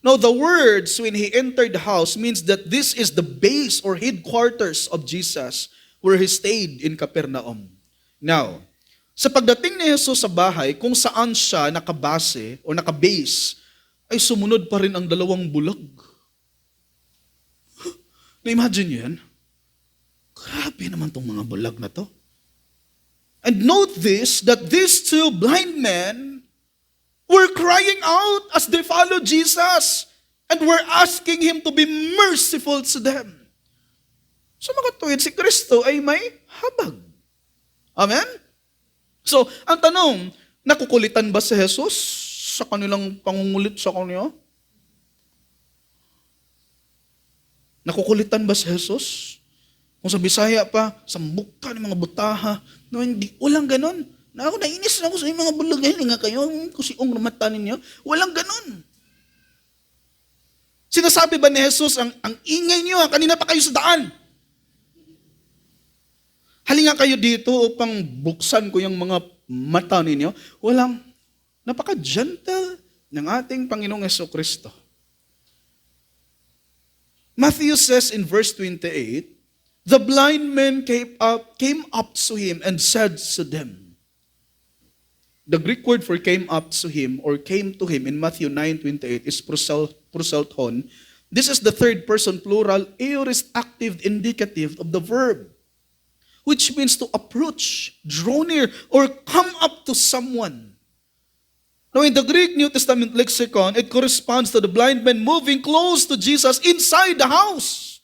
Now, the words when He entered the house means that this is the base or headquarters of Jesus where He stayed in Capernaum. Now, sa pagdating ni Jesus sa bahay, kung saan siya nakabase o nakabase, ay sumunod pa rin ang dalawang bulag. Na-imagine niyo yan? Grabe naman tong mga bulag na to. And note this, that these two blind men were crying out as they followed Jesus and were asking Him to be merciful to them. So mga tuwid, si Kristo ay may habag. Amen? So, ang tanong, nakukulitan ba si Jesus sa kanilang pangungulit sa kanya? Nakukulitan ba si Jesus? Kung sa Bisaya pa, sambuk ka ng mga butaha. No, hindi, walang ganon. Na ako, nainis na ako sa mga bulagay nga kayo, kusiong ramatan ninyo. Walang ganon. Sinasabi ba ni Jesus, ang ingay niyo, kanina pa kayo sa daan. Halika kayo dito upang buksan ko yung mga mata ninyo. Walang, napaka-gentle ng ating Panginoong Jesucristo. Matthew says in verse 28, "The blind men came up to Him and said to them." The Greek word for came up to Him or came to Him in Matthew 9:28 is proselton. This is the third person plural aorist active indicative of the verb, which means to approach, draw near, or come up to someone. Now in the Greek New Testament lexicon, it corresponds to the blind man moving close to Jesus inside the house.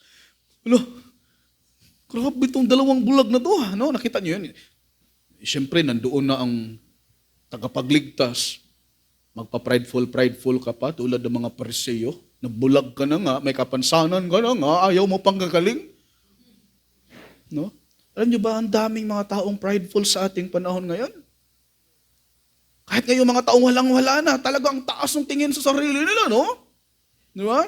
Grabe itong dalawang bulag na to. No? Nakita niyo yun. Siyempre, nandoon na ang tagapagligtas. Magpa-prideful ka pa, tulad ng mga Pariseo. Nabulag ka na nga, may kapansanan ka na nga, ayaw mo pang gagaling. No? Alam niyo ba, ang daming mga taong prideful sa ating panahon ngayon? Kahit ngayon mga taong walang-wala na, talagang taas ng tingin sa sarili nila, no? Di ba?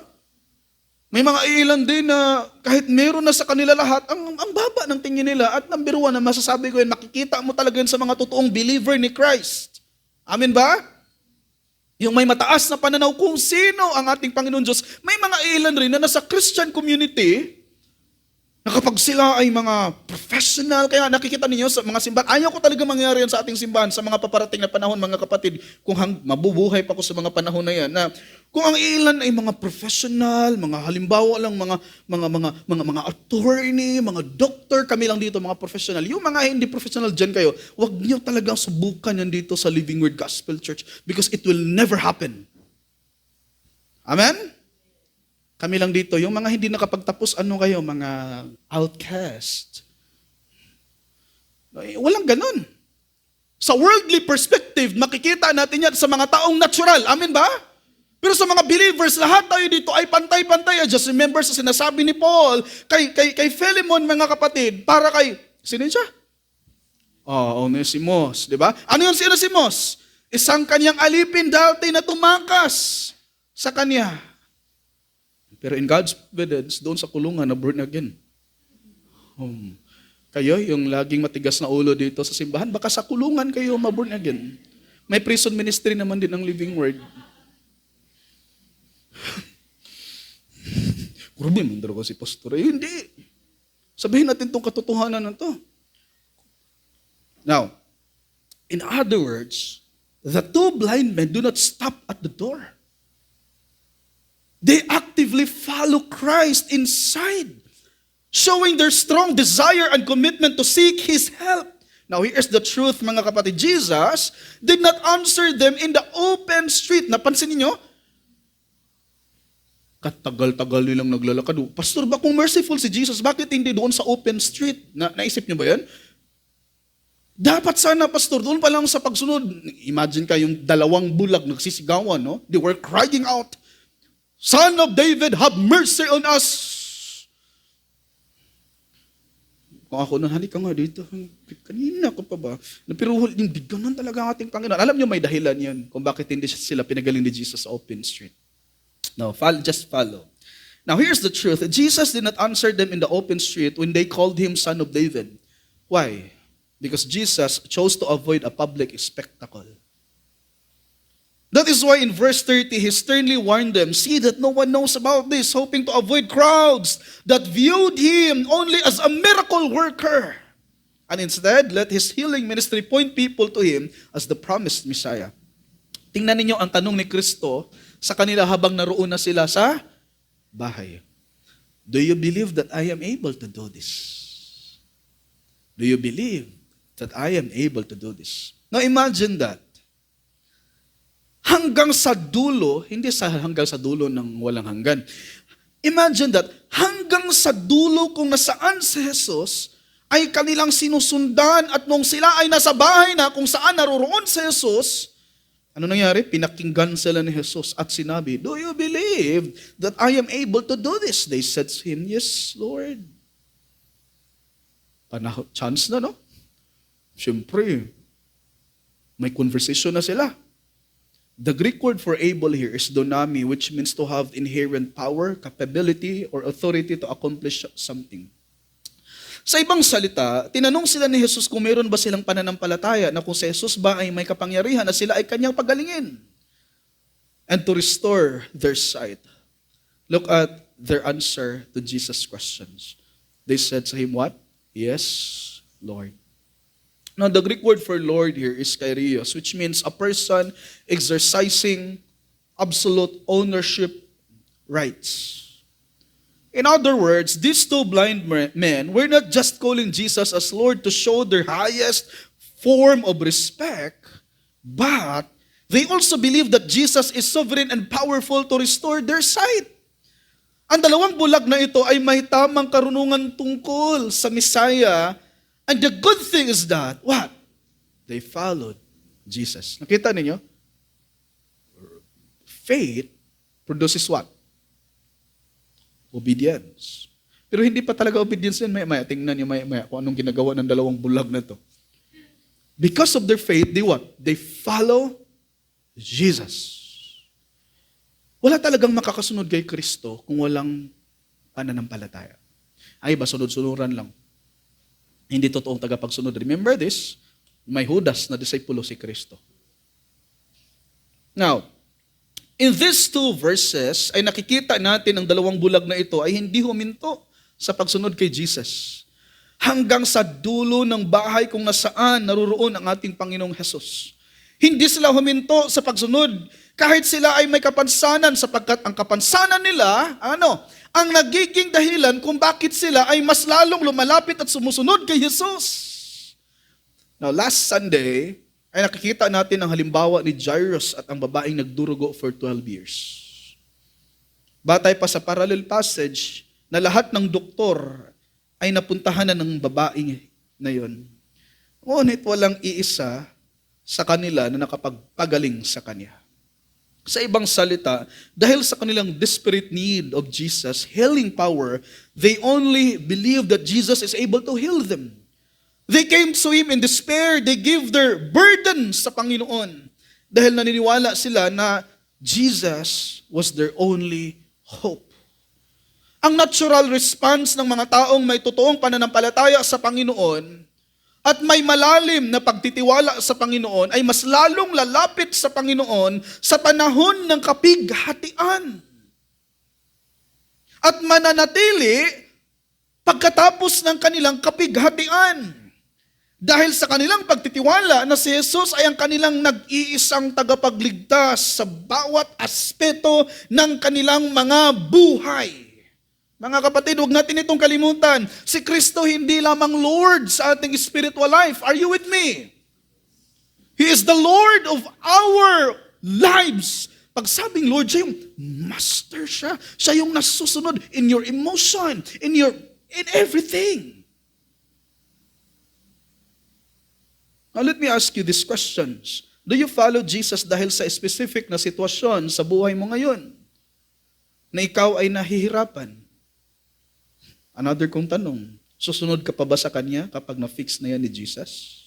May mga ilan din na kahit meron na sa kanila lahat, ang baba ng tingin nila. At number one na masasabi ko yun, makikita mo talaga yun sa mga totoong believer ni Christ. Amen ba? Yung may mataas na pananaw kung sino ang ating Panginoon Diyos. May mga ilan rin na nasa Christian community, na kapag sila ay mga professional, kaya nakikita ninyo sa mga simbahan, ayaw ko talaga mangyari yan sa ating simbahan sa mga paparating na panahon, mga kapatid, kung mabubuhay pa ko sa mga panahon na yan, na kung ang ilan ay mga professional, mga halimbawa lang, mga attorney, mga doctor, kami lang dito, mga professional. Yung mga hindi professional dyan kayo, huwag niyo talagang subukan yan dito sa Living Word Gospel Church because it will never happen. Amen? Kami lang dito, yung mga hindi nakapagtapos, ano kayo, mga outcast. Walang ganun. Sa worldly perspective, makikita natin yan sa mga taong natural. Amen ba? Pero sa mga believers, lahat tayo dito ay pantay-pantay. Just remember sa sinasabi ni Paul, kay Philemon, mga kapatid, para kay, sino siya? Onesimus, di ba? Ano yung si Onesimus? Isang kanyang alipin dati na tumakas sa kanya. Pero in God's providence, doon sa kulungan na born again. Kayo, yung laging matigas na ulo dito sa simbahan, baka sa kulungan kayo ma-born again. May prison ministry naman din ang Living Word. Grabe, mandaro ko si pastor. Hindi. Sabihin natin itong katotohanan na to. Now, in other words, the two blind men do not stop at the door. They actively follow Christ inside, showing their strong desire and commitment to seek His help. Now, here's the truth, mga kapatid. Jesus did not answer them in the open street. Napansin niyo? Katagal-tagal nilang naglalakad. Pastor, ba kung merciful si Jesus, bakit hindi doon sa open street? Naisip niyo ba yan? Dapat sana, pastor, doon pa lang sa pagsunod. Imagine kayong dalawang bulag nagsisigawan, no? They were crying out, Son of David, have mercy on us. Kung ako nun, halika nga dito. Kanina ko pa ba? Pero hindi ganun talaga ang ating Panginoon. Alam niyo may dahilan yan kung bakit hindi sila pinagaling ni Jesus sa open street. No, just follow. Now, here's the truth. Jesus did not answer them in the open street when they called Him Son of David. Why? Because Jesus chose to avoid a public spectacle. That is why in verse 30, He sternly warned them, see that no one knows about this, hoping to avoid crowds that viewed Him only as a miracle worker. And instead, let His healing ministry point people to Him as the promised Messiah. Tingnan ninyo ang tanong ni Kristo sa kanila habang naroon na sila sa bahay. Do you believe that I am able to do this? Do you believe that I am able to do this? Now imagine that. Hanggang sa dulo, hindi hanggang sa dulo ng walang hanggan. Imagine that, hanggang sa dulo kung nasaan si Jesus, ay kanilang sinusundan at nung sila ay nasa bahay na kung saan naroroon si Jesus, ano nangyari? Pinakinggan sila ni Jesus at sinabi, do you believe that I am able to do this? They said to Him, yes, Lord. Chance na, no? Siyempre, may conversation na sila. The Greek word for able here is donami, which means to have inherent power, capability, or authority to accomplish something. Sa ibang salita, tinanong sila ni Jesus kung meron ba silang pananampalataya na kung si Jesus ba ay may kapangyarihan na sila ay kanyang pagalingin and to restore their sight. Look at their answer to Jesus' questions. They said to Him, what? Yes, Lord. Now, the Greek word for Lord here is kyrios, which means a person exercising absolute ownership rights. In other words, these two blind men were not just calling Jesus as Lord to show their highest form of respect, but they also believed that Jesus is sovereign and powerful to restore their sight. Ang dalawang bulag na ito ay may tamang karunungan tungkol sa Messiah. And the good thing is that, what? They followed Jesus. Nakita ninyo? Faith produces what? Obedience. Pero hindi pa talaga obedience yan. Maya, tingnan niyo maya kung anong ginagawa ng dalawang bulag na to. Because of their faith, they what? They follow Jesus. Wala talagang makakasunod kay Kristo kung walang pananampalataya. Ay ba, sunod-sunuran lang. Hindi totoong tagapagsunod. Remember this, may Judas na disipulo si Kristo. Now, in these two verses, ay nakikita natin ang dalawang bulag na ito ay hindi huminto sa pagsunod kay Jesus. Hanggang sa dulo ng bahay kung nasaan naruroon ang ating Panginoong Hesus. Hindi sila huminto sa pagsunod kahit sila ay may kapansanan sapagkat ang kapansanan nila, ang nagiging dahilan kung bakit sila ay mas lalong lumalapit at sumusunod kay Jesus. Now, last Sunday, ay nakikita natin ang halimbawa ni Jairus at ang babaeng nagdurugo for 12 years. Batay pa sa parallel passage na lahat ng doktor ay napuntahan na ng babaeng na yon. Ngunit walang iisa sa kanila na nakapagpagaling sa kanya. Sa ibang salita, dahil sa kanilang desperate need of Jesus, healing power, they only believe that Jesus is able to heal them. They came to Him in despair. They gave their burden sa Panginoon dahil naniniwala sila na Jesus was their only hope. Ang natural response ng mga taong may totoong pananampalataya sa Panginoon at may malalim na pagtitiwala sa Panginoon ay mas lalong lalapit sa Panginoon sa panahon ng kapighatian. At mananatili pagkatapos ng kanilang kapighatian. Dahil sa kanilang pagtitiwala na si Jesus ay ang kanilang nag-iisang tagapagligtas sa bawat aspeto ng kanilang mga buhay. Mga kapatid, huwag natin itong kalimutan. Si Kristo hindi lamang Lord sa ating spiritual life. Are you with me? He is the Lord of our lives. Pag sabing Lord, siya yung master siya. Siya yung nasusunod in your emotion, in everything. Now let me ask you these questions. Do you follow Jesus dahil sa specific na sitwasyon sa buhay mo ngayon? Na ikaw ay nahihirapan? Another kong tanong, susunod ka pa ba sa Kanya kapag na-fix na yan ni Jesus?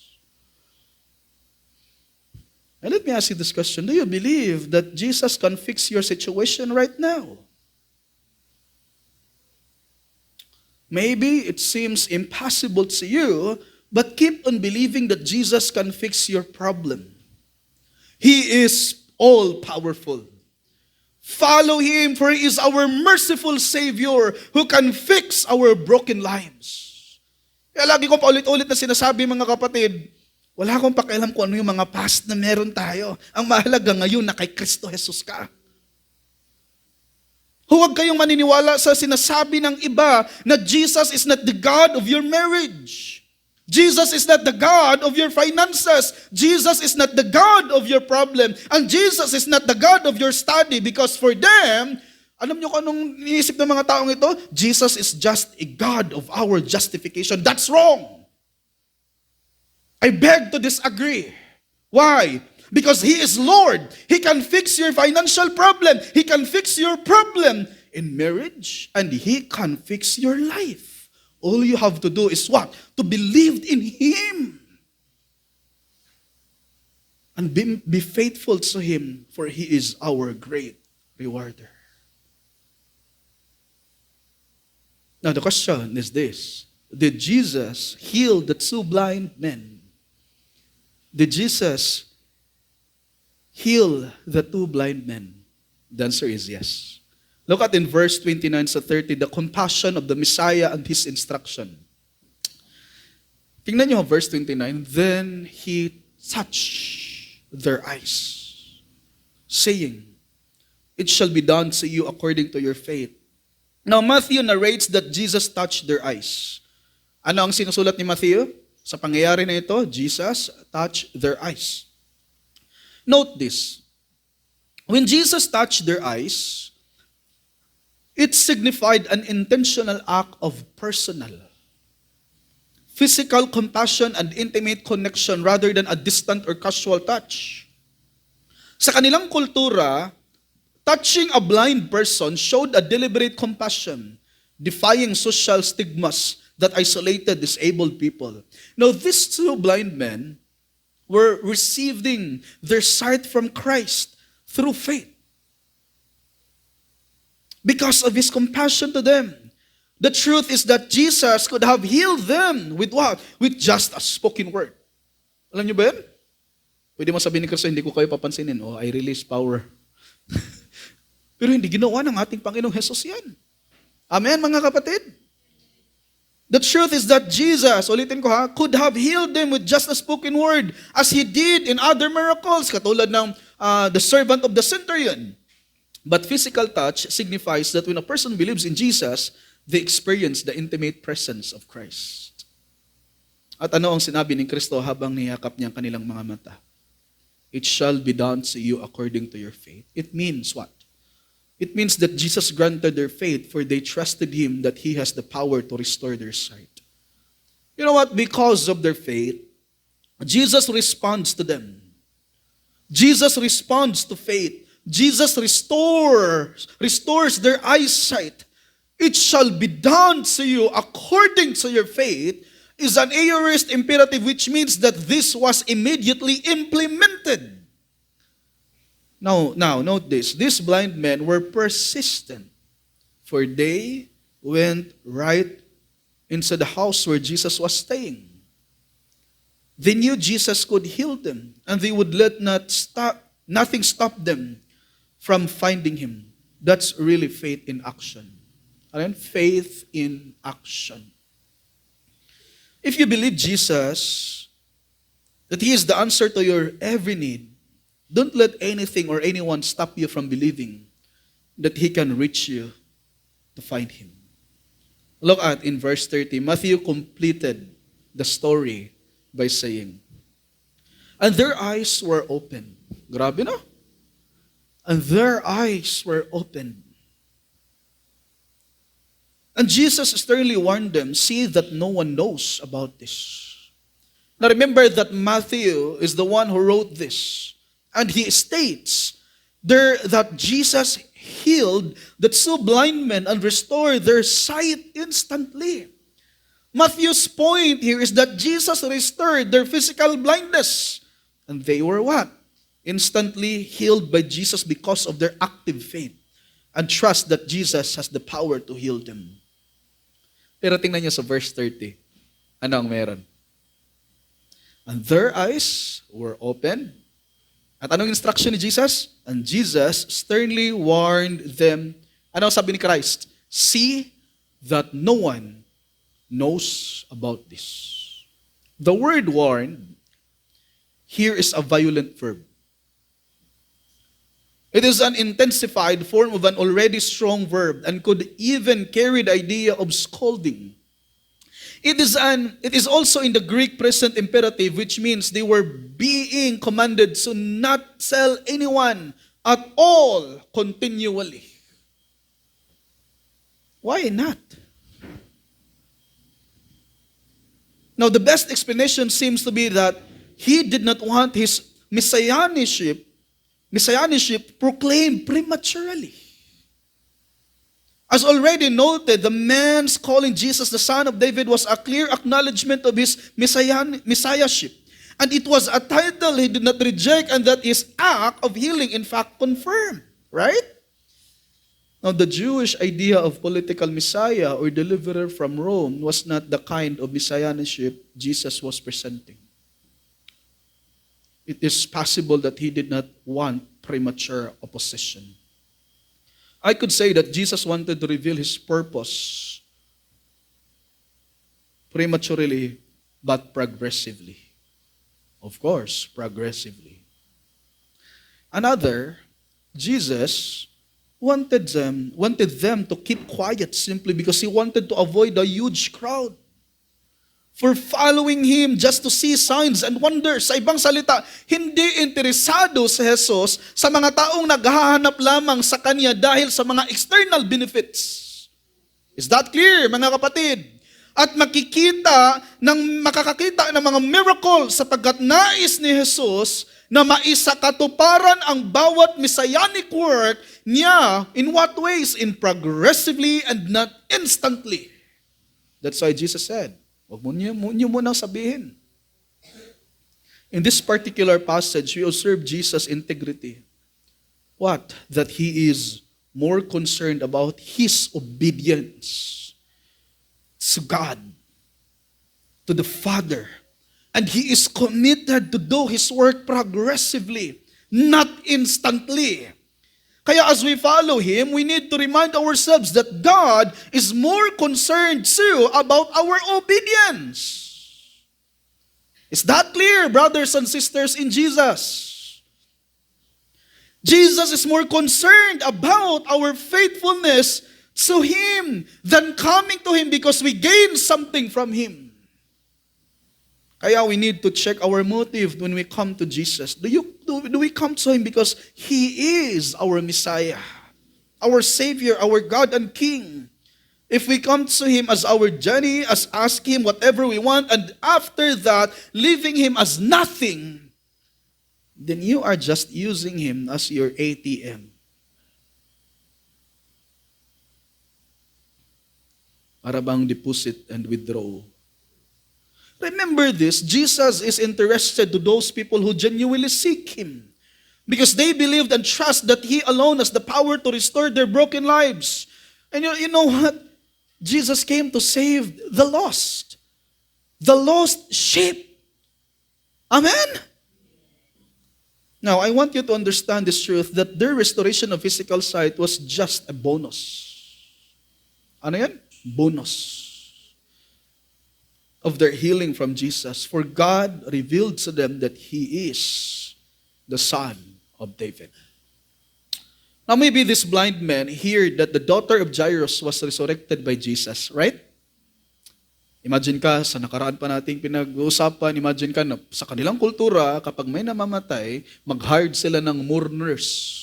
And let me ask you this question. Do you believe that Jesus can fix your situation right now? Maybe it seems impossible to you, but keep on believing that Jesus can fix your problem. He is all-powerful. Follow Him, for He is our merciful Savior who can fix our broken lives. Kaya lagi ko paulit-ulit na sinasabi, mga kapatid, wala akong pakialam kung ano yung mga past na meron tayo. Ang mahalaga ngayon na kay Kristo Jesus ka. Huwag kayong maniniwala sa sinasabi ng iba na Jesus is not the God of your marriage. Jesus is not the God of your finances. Jesus is not the God of your problem. And Jesus is not the God of your study, because for them, alam niyo kung anong iniisip ng mga taong ito? Jesus is just a God of our justification. That's wrong. I beg to disagree. Why? Because He is Lord. He can fix your financial problem. He can fix your problem in marriage. And He can fix your life. All you have to do is what? To believe in Him. And be faithful to Him, for He is our great rewarder. Now the question is this. Did Jesus heal the two blind men? Did Jesus heal the two blind men? The answer is yes. Look at in verse 29 to 30, the compassion of the Messiah and His instruction. Tingnan niyo verse 29. Then He touched their eyes, saying, "It shall be done to you according to your faith." Now Matthew narrates that Jesus touched their eyes. Ano ang sinusulat ni Matthew? Sa pangyayari na ito, Jesus touched their eyes. Note this. When Jesus touched their eyes, it signified an intentional act of personal, physical compassion and intimate connection rather than a distant or casual touch. Sa kanilang kultura, touching a blind person showed a deliberate compassion, defying social stigmas that isolated disabled people. Now, these two blind men were receiving their sight from Christ through faith. Because of His compassion to them. The truth is that Jesus could have healed them with what? With just a spoken word. Alam niyo ba yan? Pwede mo sabihin ni Kristo, hindi ko kayo papansinin. Oh, I release power. Pero hindi ginawa ng ating Panginoong Jesus yan. Amen, mga kapatid? The truth is that Jesus, ulitin ko ha, could have healed them with just a spoken word, as He did in other miracles, katulad ng the servant of the centurion. But physical touch signifies that when a person believes in Jesus, they experience the intimate presence of Christ. At ano ang sinabi ni Kristo habang niyakap niya ang kanilang mga mata? It shall be done to you according to your faith. It means what? It means that Jesus granted their faith, for they trusted Him that He has the power to restore their sight. You know what? Because of their faith, Jesus responds to them. Jesus responds to faith. Jesus restores their eyesight. It shall be done to you according to your faith is an aorist imperative, which means that this was immediately implemented. Now, note this. These blind men were persistent, for they went right into the house where Jesus was staying. They knew Jesus could heal them, and they would nothing stop them from finding him. That's really faith in action. Amen? Faith in action. If you believe Jesus, that he is the answer to your every need, don't let anything or anyone stop you from believing that he can reach you to find him. Look at in verse 30, Matthew completed the story by saying, and their eyes were open. Grabe na. And their eyes were open. And Jesus sternly warned them, see that no one knows about this. Now remember that Matthew is the one who wrote this. And he states there that Jesus healed the two blind men and restored their sight instantly. Matthew's point here is that Jesus restored their physical blindness. And they were what? Instantly healed by Jesus because of their active faith and trust that Jesus has the power to heal them. Pero tingnan niyo sa verse 30. Ano ang meron? And their eyes were open. At anong instruction ni Jesus? And Jesus sternly warned them. Ano sabi ni Christ? See that no one knows about this. The word warned here is a violent verb. It is an intensified form of an already strong verb and could even carry the idea of scolding. It is also in the Greek present imperative, which means they were being commanded to not tell anyone at all continually. Why not? Now, the best explanation seems to be that he did not want his messianship proclaimed prematurely. As already noted, the man's calling Jesus the Son of David was a clear acknowledgement of his messiahship. And it was a title he did not reject and that his act of healing in fact confirmed. Right? Now, the Jewish idea of political Messiah or deliverer from Rome was not the kind of messiahship Jesus was presenting. It is possible that he did not want premature opposition. I could say that Jesus wanted to reveal his purpose prematurely, but progressively. Of course, progressively. Another, Jesus wanted them to keep quiet simply because he wanted to avoid a huge crowd. For following him just to see signs and wonders. Sa ibang salita, hindi interesado si Jesus sa mga taong naghahanap lamang sa kanya dahil sa mga external benefits. Is that clear, mga kapatid? At makakakita ng mga miracle sapagkat nais ni Jesus na maisakatuparan ang bawat messianic work niya. In what ways? In progressively and not instantly. That's why Jesus said, huwag mo niyo muna sabihin. In this particular passage, we observe Jesus' integrity. What? That he is more concerned about his obedience to God, to the Father. And he is committed to do his work progressively, not instantly. Kaya as we follow him, we need to remind ourselves that God is more concerned too about our obedience. Is that clear, brothers and sisters in Jesus? Jesus is more concerned about our faithfulness to him than coming to him because we gain something from him. Kaya we need to check our motive when we come to Jesus. Do we come to him because he is our Messiah, our Savior, our God and King? If we come to him as our journey, as ask him whatever we want, and after that, leaving him as nothing, then you are just using him as your ATM. Para bang deposit and withdraw. Remember this, Jesus is interested to those people who genuinely seek him because they believed and trust that he alone has the power to restore their broken lives. And you know what? Jesus came to save the lost sheep. Amen? Now, I want you to understand this truth that their restoration of physical sight was just a bonus. Ano yan? Bonus of their healing from Jesus. For God revealed to them that He is the Son of David. Now maybe this blind man heard that the daughter of Jairus was resurrected by Jesus, right? Imagine ka, sa nakaraan pa nating pinag-uusapan, imagine ka na sa kanilang kultura, kapag may namamatay, mag-hired sila ng mourners.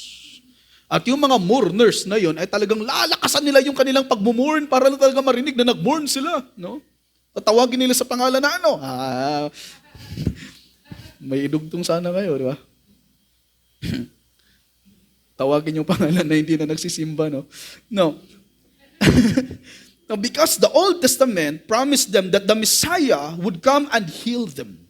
At yung mga mourners na yun, ay talagang lalakasan nila yung kanilang pagmumurn para na talaga marinig na nag-mourn sila. No? Tatawagin nila sa pangalan na ano? May idugtong sana kayo, di ba? Tawagin yung pangalan na hindi na nagsisimba, no? No. Now, because the Old Testament promised them that the Messiah would come and heal them.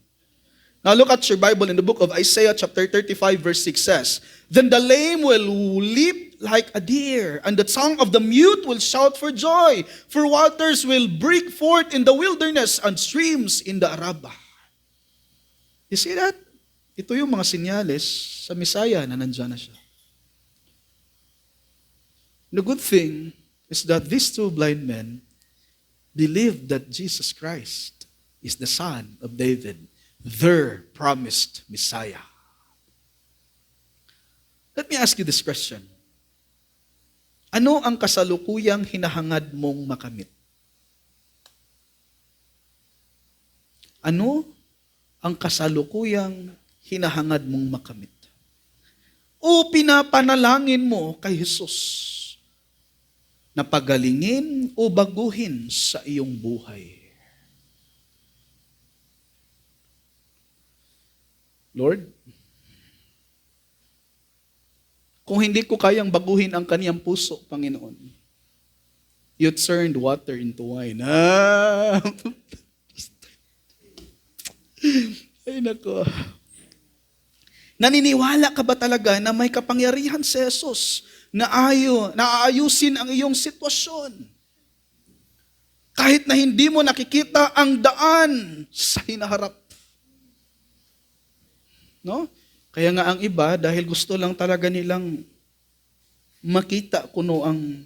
Now, look at your Bible in the book of Isaiah chapter 35, verse 6 says, Then the lame will leap like a deer, and the tongue of the mute will shout for joy, for waters will break forth in the wilderness and streams in the Arabah. You see that? Ito yung mga sinyales sa Messiah na nandiyan na siya. The good thing is that these two blind men believed that Jesus Christ is the Son of David, their promised Messiah. Let me ask you this question. Ano ang kasalukuyang hinahangad mong makamit? Ano ang kasalukuyang hinahangad mong makamit? O pinapanalangin mo kay Jesus na pagalingin o baguhin sa iyong buhay? Lord, kung hindi ko kayang baguhin ang kaniyang puso, Panginoon, you turned water into wine. Ay nako. Naniniwala ka ba talaga na may kapangyarihan si Jesus na aayusin ang iyong sitwasyon? Kahit na hindi mo nakikita ang daan sa hinaharap. No? Kaya nga ang iba, dahil gusto lang talaga nilang makita kuno ang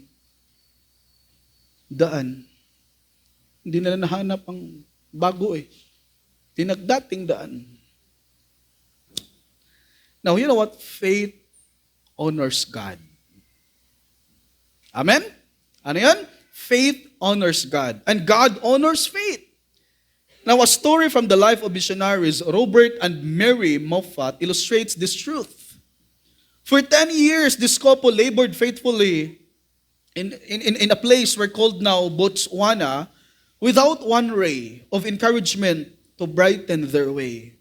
daan, hindi nila nahanap ang bago tinagdating daan. Now, you know what? Faith honors God. Amen? Ano yan? Faith honors God. And God honors faith. Now, a story from the life of missionaries Robert and Mary Moffat illustrates this truth. For 10 years, this couple labored faithfully in a place we're called now Botswana without one ray of encouragement to brighten their way.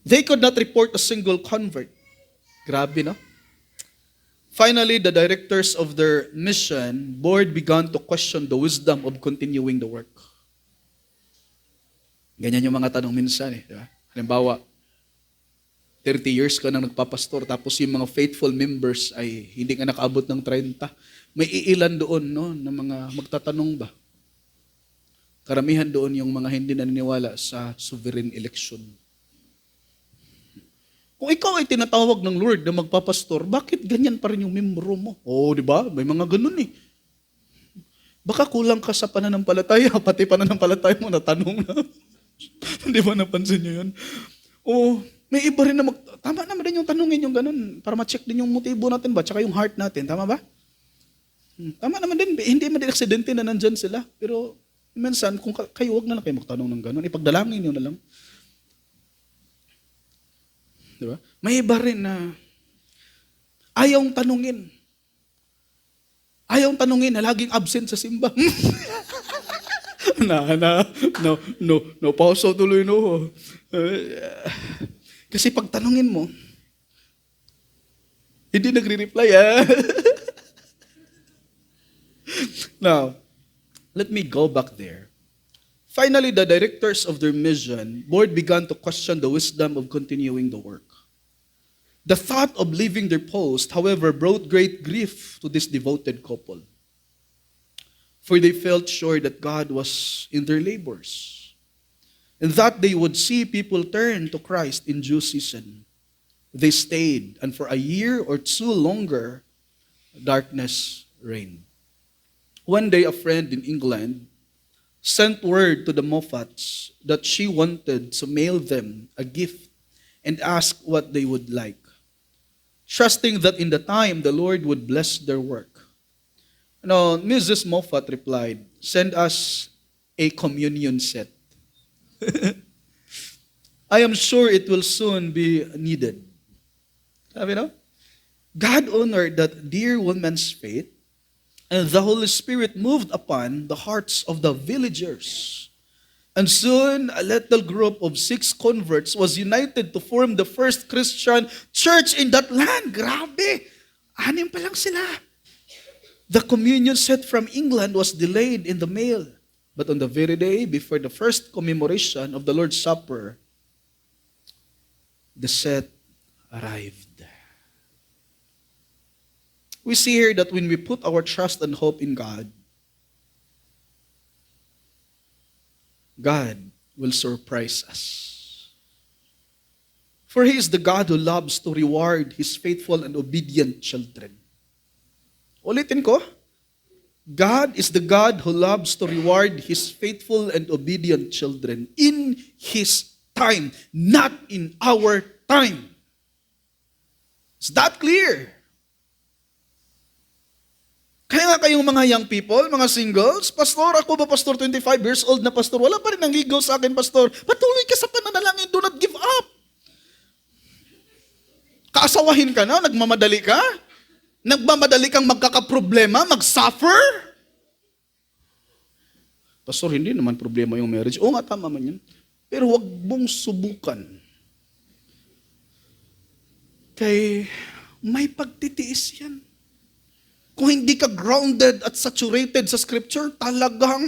They could not report a single convert. Grabe, no? Finally, the directors of their mission board began to question the wisdom of continuing the work. Ganyan yung mga tanong minsan. Diba? Halimbawa, 30 years ka nang nagpapastor, tapos yung mga faithful members ay hindi ka nakaabot ng 30. May iilan doon, no, na mga magtatanong ba? Karamihan doon yung mga hindi naniniwala sa sovereign election. Kung ikaw ay tinatawag ng Lord na magpapastor, bakit ganyan pa rin yung membro mo? Di ba? May mga ganun Baka kulang ka sa pananampalataya, pati pananampalataya mo natanong na. Di ba napansin nyo yun? May iba rin na tama naman din yung tanongin yung ganun, para ma-check din yung motibo natin ba, tsaka yung heart natin, tama ba? Tama naman din, hindi man din aksidente na nandyan sila, pero minsan, kung kayo, wag na lang kayo magtanong ng ganun, ipagdalangin nyo na lang. Diba? May iba rin na ayaw tanungin na laging absent sa simba. No, pauso tuloy no. Kasi pag tanungin mo, hindi nagre-reply. Now, let me go back there. Finally, the directors of their mission board began to question the wisdom of continuing the work. The thought of leaving their post, however, brought great grief to this devoted couple. for they felt sure that God was in their labors, and that they would see people turn to Christ in due season. They stayed, and for a year or two longer, darkness reigned. One day, a friend in England sent word to the Moffats that she wanted to mail them a gift and ask what they would like, trusting that in the time the Lord would bless their work. Now, Mrs. Moffat replied, "Send us a communion set. I am sure it will soon be needed." Sabi, no? God honored that dear woman's faith, and the Holy Spirit moved upon the hearts of the villagers. And soon, a little group of 6 converts was united to form the first Christian church in that land. Grabe! 6 pa lang sila. The communion set from England was delayed in the mail. But on the very day before the first commemoration of the Lord's Supper, the set arrived. We see here that when we put our trust and hope in God, God will surprise us. For He is the God who loves to reward His faithful and obedient children. Ulitin ko, God is the God who loves to reward His faithful and obedient children in His time, not in our time. Is that clear? Kaya nga kayong mga young people, mga singles, Pastor, ako ba Pastor, 25 years old na Pastor, wala pa rin nangigaw sa akin, Pastor. Patuloy ka sa pananalangin, do not give up. Kaasawahin ka na, nagmamadali ka? Nagmamadali kang magkakaproblema, mag-suffer? Pastor, hindi naman problema yung marriage. Oo nga, tama man yun. Pero wag mong subukan. Kay may pagtitiis yan. Kung hindi ka grounded at saturated sa scripture, talagang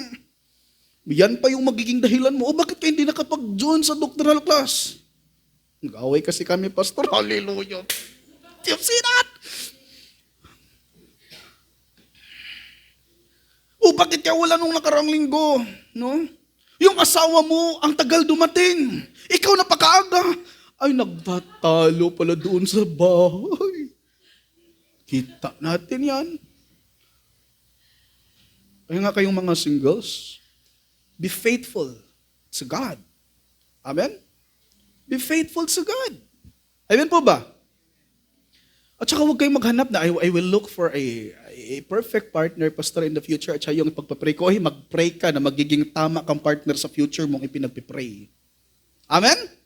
yan pa yung magiging dahilan mo. O bakit ka hindi nakapag-join sa doctoral class? Nag-away kasi kami, Pastor. Hallelujah. Do you see that? O bakit ka wala nung nakarang linggo? No? Yung asawa mo, ang tagal dumating. Ikaw napakaaga. Ay, nagtatalo pala doon sa bahay. Kita natin yan. Kaya nga kayong mga singles, be faithful to God. Amen? Be faithful to God. Amen po ba? At saka huwag kayong maghanap na, I will look for a perfect partner, Pastor, in the future. At saka yung pagpapray ko, mag-pray ka na magiging tama kang partner sa future mong ipinagpipray. Amen?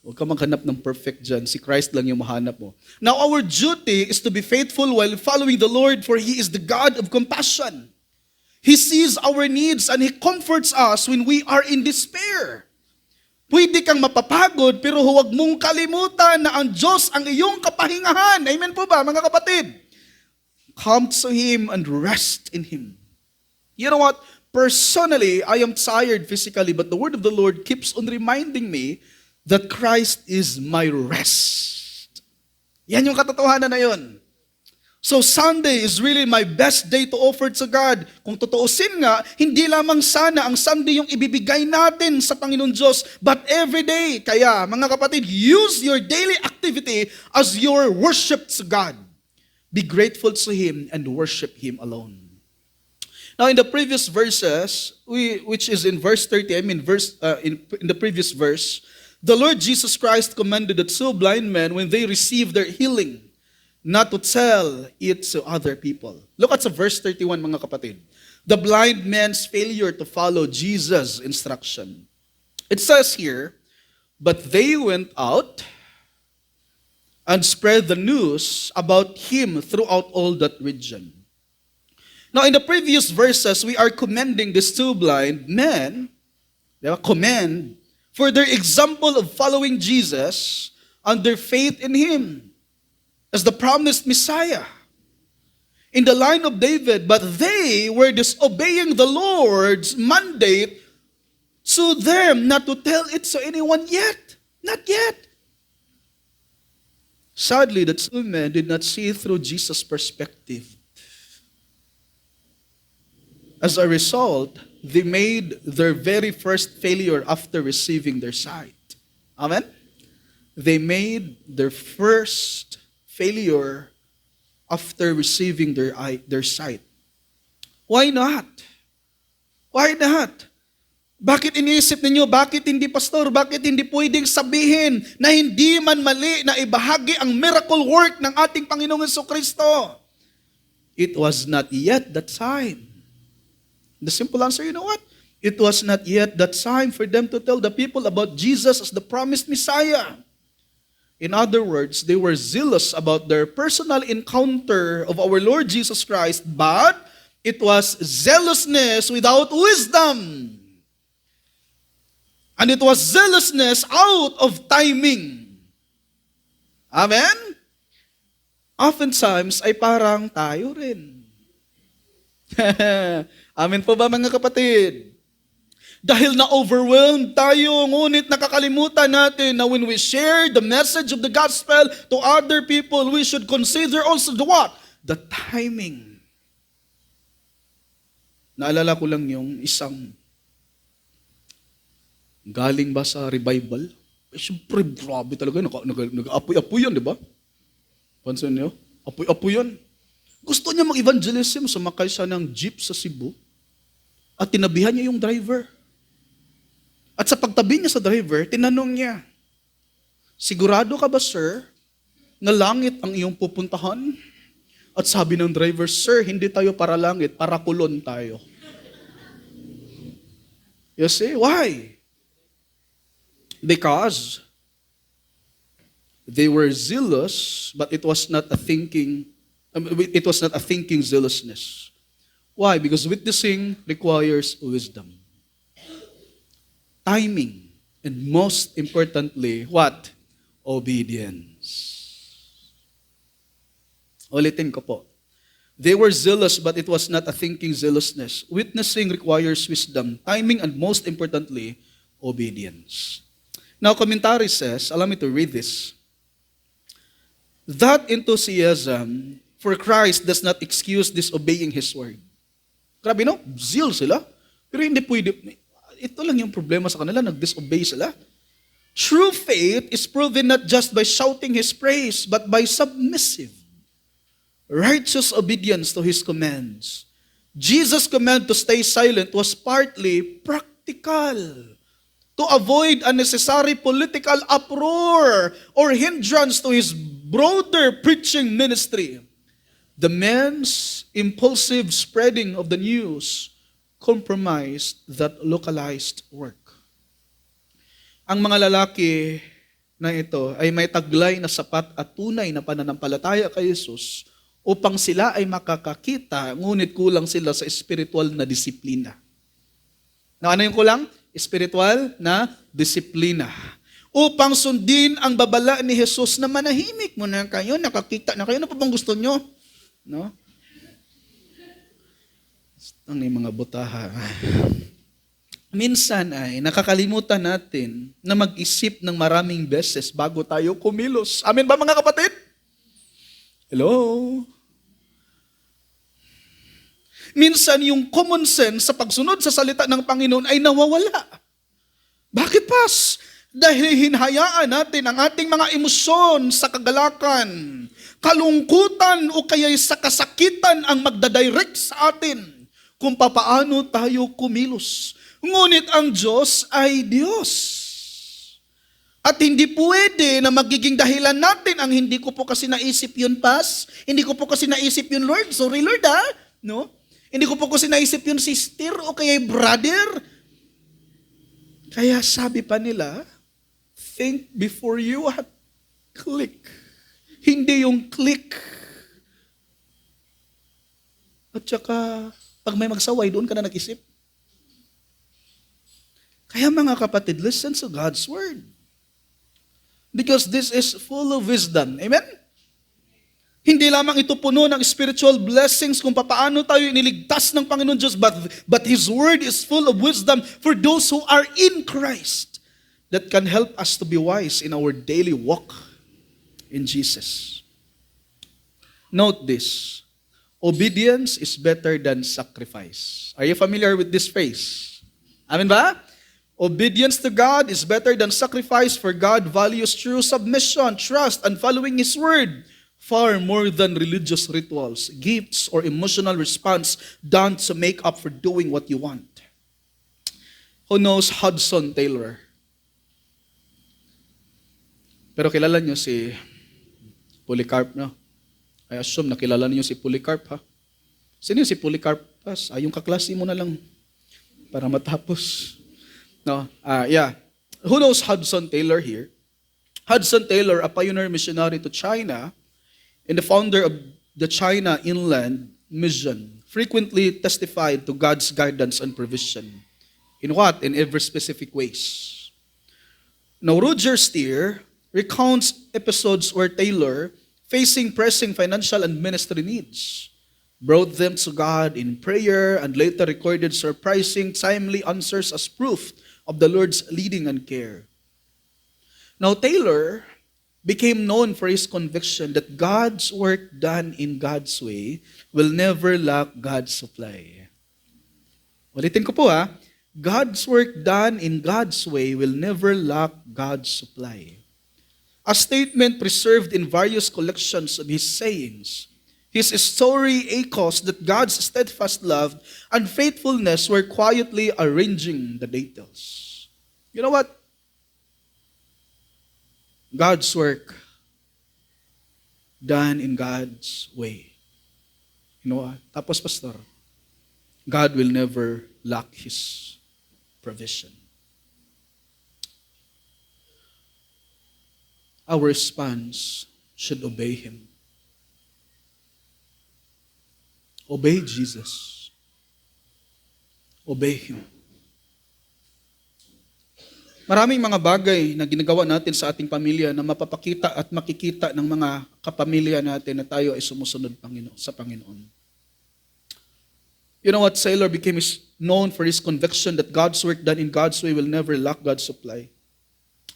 Huwag ka maghanap ng perfect dyan. Si Christ lang yung mahanap mo. Now, our duty is to be faithful while following the Lord, for He is the God of compassion. He sees our needs and He comforts us when we are in despair. Pwede kang mapapagod, pero huwag mong kalimutan na ang Diyos ang iyong kapahingahan. Amen po ba, mga kapatid? Come to Him and rest in Him. You know what? Personally, I am tired physically, but the word of the Lord keeps on reminding me that Christ is my rest. Yan yung katotohanan na yun. So Sunday is really my best day to offer to God. Kung totoosin nga, hindi lamang sana ang Sunday yung ibibigay natin sa Panginoon Diyos, but every day. Kaya, mga kapatid, use your daily activity as your worship to God. Be grateful to Him and worship Him alone. Now, in the previous verses, which is in verse 30, in the previous verse, the Lord Jesus Christ commanded the 2 blind men when they received their healing, not to tell it to other people. Look at verse 31, mga kapatid. The blind men's failure to follow Jesus' instruction. It says here, but they went out and spread the news about Him throughout all that region. Now, in the previous verses, we are commending these 2 blind men, commend, for their example of following Jesus and their faith in Him as the promised Messiah in the line of David, but they were disobeying the Lord's mandate to them not to tell it to anyone yet. Not yet. Sadly, the 2 men did not see through Jesus' perspective. As a result, they made their very first failure after receiving their sight. Amen? They made their first failure after receiving their sight. Why not? Why not? Bakit iniisip ninyo, bakit hindi pastor, bakit hindi pwedeng sabihin na hindi man mali na ibahagi ang miracle work ng ating Panginoong Jesucristo? It was not yet that time. The simple answer, you know what? It was not yet that time for them to tell the people about Jesus as the promised Messiah. In other words, they were zealous about their personal encounter of our Lord Jesus Christ, but it was zealousness without wisdom. And it was zealousness out of timing. Amen? Oftentimes ay parang tayo rin. Amen po ba mga kapatid? Dahil na-overwhelmed tayo, ngunit nakakalimutan natin na when we share the message of the gospel to other people, we should consider also the what? The timing. Naalala ko lang yung isang galing ba sa revival? Siyempre, grabe talaga. Nag-apoy-apoy yan, di ba? Pansin niyo? Apoy-apoy yan. Gusto niya mag-evangelism, sumakay siya ng jeep sa Cebu at tinabihan niya yung driver. At sa pagtabi niya sa driver, tinanong niya, sigurado ka ba, sir, na langit ang iyong pupuntahan? At sabi ng driver, sir, hindi tayo para langit, para kulon tayo. You see, why? Because they were zealous, but it was not a thinking zealousness. Why? Because witnessing requires wisdom, timing, and most importantly, what? Obedience. Ulitin ko po. They were zealous, but it was not a thinking zealousness. Witnessing requires wisdom, timing, and most importantly, obedience. Now, commentary says, allow me to read this. That enthusiasm for Christ does not excuse disobeying His word. Grabe no? Zeal sila. Pero hindi pwede. Ito lang yung problema sa kanila, nag-disobey sila. True faith is proven not just by shouting His praise, but by submissive, righteous obedience to His commands. Jesus' command to stay silent was partly practical, to avoid unnecessary political uproar or hindrance to His broader preaching ministry. The men's impulsive spreading of the news compromised that localized work. Ang mga lalaki na ito ay may taglay na sapat at tunay na pananampalataya kay Jesus upang sila ay makakakita, ngunit kulang sila sa espiritual na disiplina. Na ano yung kulang? Espiritual na disiplina. Upang sundin ang babala ni Jesus na manahimik muna kayo, nakakita na kayo, ano pa bang gusto nyo? No? Ang mga butaha. Minsan ay nakakalimutan natin na mag-isip ng maraming beses bago tayo kumilos. Amen ba mga kapatid? Hello? Minsan yung common sense sa pagsunod sa salita ng Panginoon ay nawawala. Bakit pas? Dahil hinahayaan natin ang ating mga emosyon sa kagalakan, kalungkutan o kaya'y sa kasakitan ang magdadirect sa atin kung papaano tayo kumilos. Ngunit ang Diyos ay Diyos. At hindi pwede na magiging dahilan natin ang hindi ko po kasi naisip yun, Pas. Hindi ko po kasi naisip yun, Lord. Sorry, Lord, ha? No? Hindi ko po kasi naisip yun, sister, o kaya brother. Kaya sabi pa nila, think before you what? Click. Hindi yung click. At saka, pag may magsaway, doon ka na nag-isip. Kaya mga kapatid, listen to God's word. Because this is full of wisdom. Amen? Hindi lamang ito puno ng spiritual blessings kung paano tayo iniligtas ng Panginoon Diyos, but His word is full of wisdom for those who are in Christ that can help us to be wise in our daily walk in Jesus. Note this. Obedience is better than sacrifice. Are you familiar with this phrase? Amen ba? Obedience to God is better than sacrifice, for God values true submission, trust, and following His word far more than religious rituals, gifts, or emotional response done to make up for doing what you want. Who knows Hudson Taylor? Pero kilala niyo si Polycarp, no? I assume na kilala niyo si Polycarp, ha? Sino yung si Polycarp? Yung kaklase mo na lang para matapos. No? Yeah. Who knows Hudson Taylor here? Hudson Taylor, a pioneer missionary to China and the founder of the China Inland Mission, frequently testified to God's guidance and provision. In what? In every specific ways. Now, Roger Steer recounts episodes where Taylor, facing pressing financial and ministry needs, brought them to God in prayer and later recorded surprising, timely answers as proof of the Lord's leading and care. Now, Taylor became known for his conviction that God's work done in God's way will never lack God's supply. Ulitin ko po ha, God's work done in God's way will never lack God's supply. A statement preserved in various collections of his sayings. His story echoes that God's steadfast love and faithfulness were quietly arranging the details. You know what? God's work done in God's way. You know what? Tapos, Pastor, God will never lack His provision. Our response should obey Him. Obey Jesus. Obey Him. Maraming mga bagay na ginagawa natin sa ating pamilya na mapapakita at makikita ng mga kapamilya natin na tayo ay sumusunod sa Panginoon. You know what? Taylor became known for his conviction that God's work done in God's way will never lack God's supply.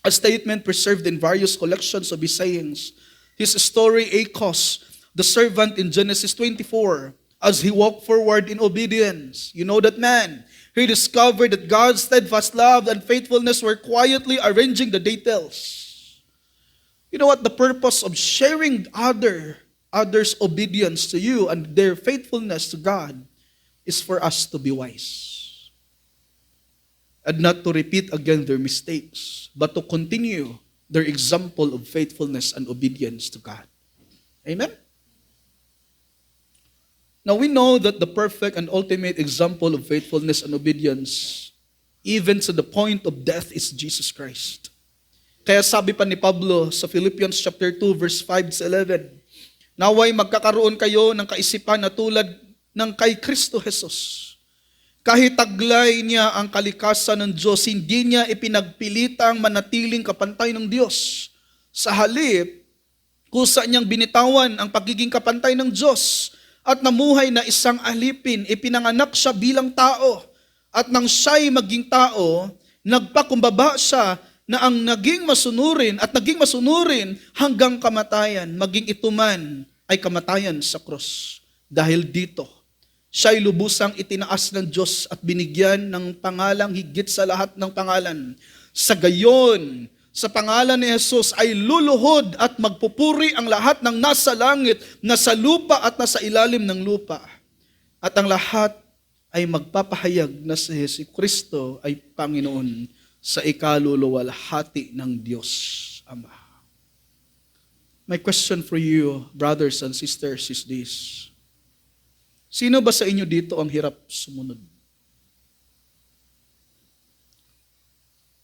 A statement preserved in various collections of his sayings. His story echoes the servant in Genesis 24 as he walked forward in obedience. You know that man. He discovered that God's steadfast love and faithfulness were quietly arranging the details. You know what? The purpose of sharing others' obedience to you and their faithfulness to God is for us to be wise. And not to repeat again their mistakes, but to continue their example of faithfulness and obedience to God. Amen? Now, we know that the perfect and ultimate example of faithfulness and obedience, even to the point of death, is Jesus Christ. Kaya sabi pa ni Pablo sa Philippians chapter 2, verse 5-11, naway magkakaroon kayo ng kaisipan na tulad ng kay Kristo Jesus. Kahit taglay niya ang kalikasan ng Diyos, hindi niya ipinagpilitang manatiling kapantay ng Diyos. Sa halip, kusa niyang binitawan ang pagiging kapantay ng Diyos at namuhay na isang alipin, ipinanganak siya bilang tao. At nang siya'y maging tao, nagpakumbaba siya na ang naging masunurin hanggang kamatayan, maging ito man ay kamatayan sa krus. Dahil dito, siya'y lubusang itinaas ng Diyos at binigyan ng pangalang higit sa lahat ng pangalan. Sa gayon, sa pangalan ni Jesus ay luluhod at magpupuri ang lahat ng nasa langit, nasa lupa at nasa ilalim ng lupa. At ang lahat ay magpapahayag na si Jesucristo ay Panginoon sa ikaluluwalhati ng Diyos Ama. My question for you, brothers and sisters, is this. Sino ba sa inyo dito ang hirap sumunod?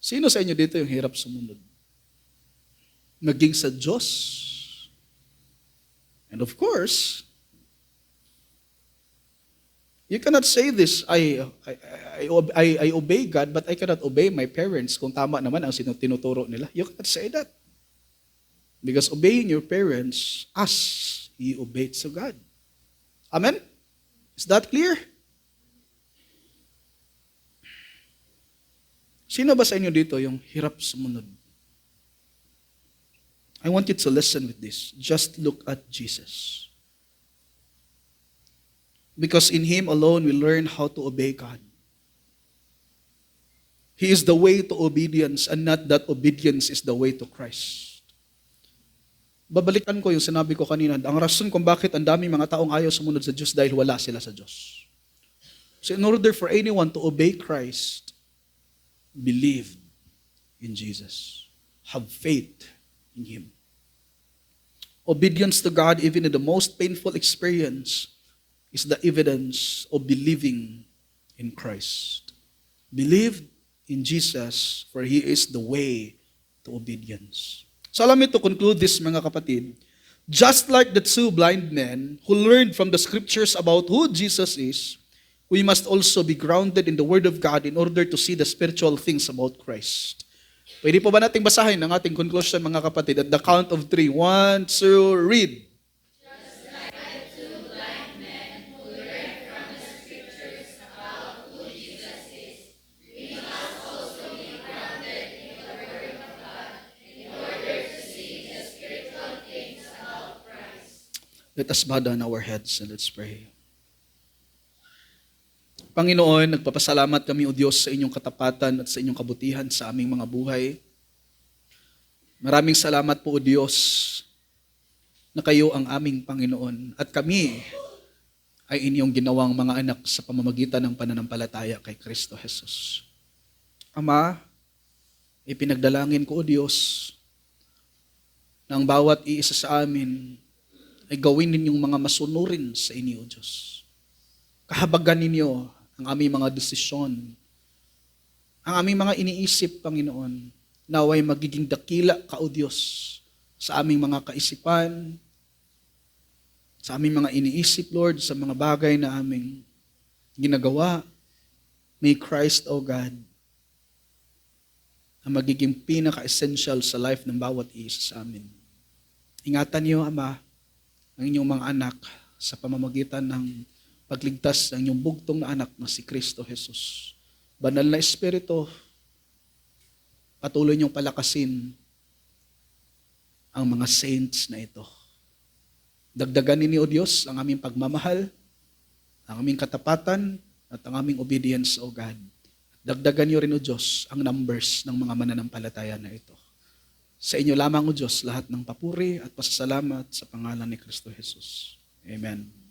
Sino sa inyo dito yung hirap sumunod? Maging sa Diyos. And of course, you cannot say this, I obey God, but I cannot obey my parents kung tama naman ang tinuturo nila. You cannot say that. Because obeying your parents, as you obey to God. Amen? Is that clear? Sino ba sa inyo dito yung hirap sumunod? I want you to listen with this. Just look at Jesus. Because in Him alone we learn how to obey God. He is the way to obedience and not that obedience is the way to Christ. Babalikan ko yung sinabi ko kanina. Ang rason kung bakit ang daming mga taong ayaw sumunod sa Diyos dahil wala sila sa Diyos. So in order for anyone to obey Christ, believe in Jesus. Have faith in Him. Obedience to God, even in the most painful experience, is the evidence of believing in Christ. Believe in Jesus, for He is the way to obedience. So allow me to conclude this, mga kapatid. Just like the two blind men who learned from the scriptures about who Jesus is, we must also be grounded in the Word of God in order to see the spiritual things about Christ. Pwede po ba nating basahin ang ating conclusion, mga kapatid? At the count of 3. 1, 2, read. Let us bow down our heads and let's pray. Panginoon, nagpapasalamat kami, O Diyos, sa inyong katapatan at sa inyong kabutihan sa aming mga buhay. Maraming salamat po, O Diyos, na kayo ang aming Panginoon at kami ay inyong ginawang mga anak sa pamamagitan ng pananampalataya kay Kristo Jesus. Ama, ipinagdalangin ko, O Diyos, na ang bawat iisa sa amin ay gawin ninyong mga masunurin sa inyo, O Diyos. Kahabagan ninyo ang aming mga desisyon, ang aming mga iniisip, Panginoon, naway magiging dakila ka, O Diyos, sa aming mga kaisipan, sa aming mga iniisip, Lord, sa mga bagay na aming ginagawa. May Christ, O God, ang magiging pinaka-essential sa life ng bawat isa sa amin. Ingatan niyo, Ama, ang inyong mga anak sa pamamagitan ng pagligtas ng inyong bugtong na anak na si Kristo Jesus. Banal na Espiritu, patuloy niyong palakasin ang mga saints na ito. Dagdagan ninyo, O Diyos, ang aming pagmamahal, ang aming katapatan, at ang aming obedience, O God. Dagdagan niyo rin, O Diyos, ang numbers ng mga mananampalataya na ito. Sa inyo lamang, O Diyos, lahat ng papuri at pasasalamat sa pangalan ni Kristo Jesus. Amen.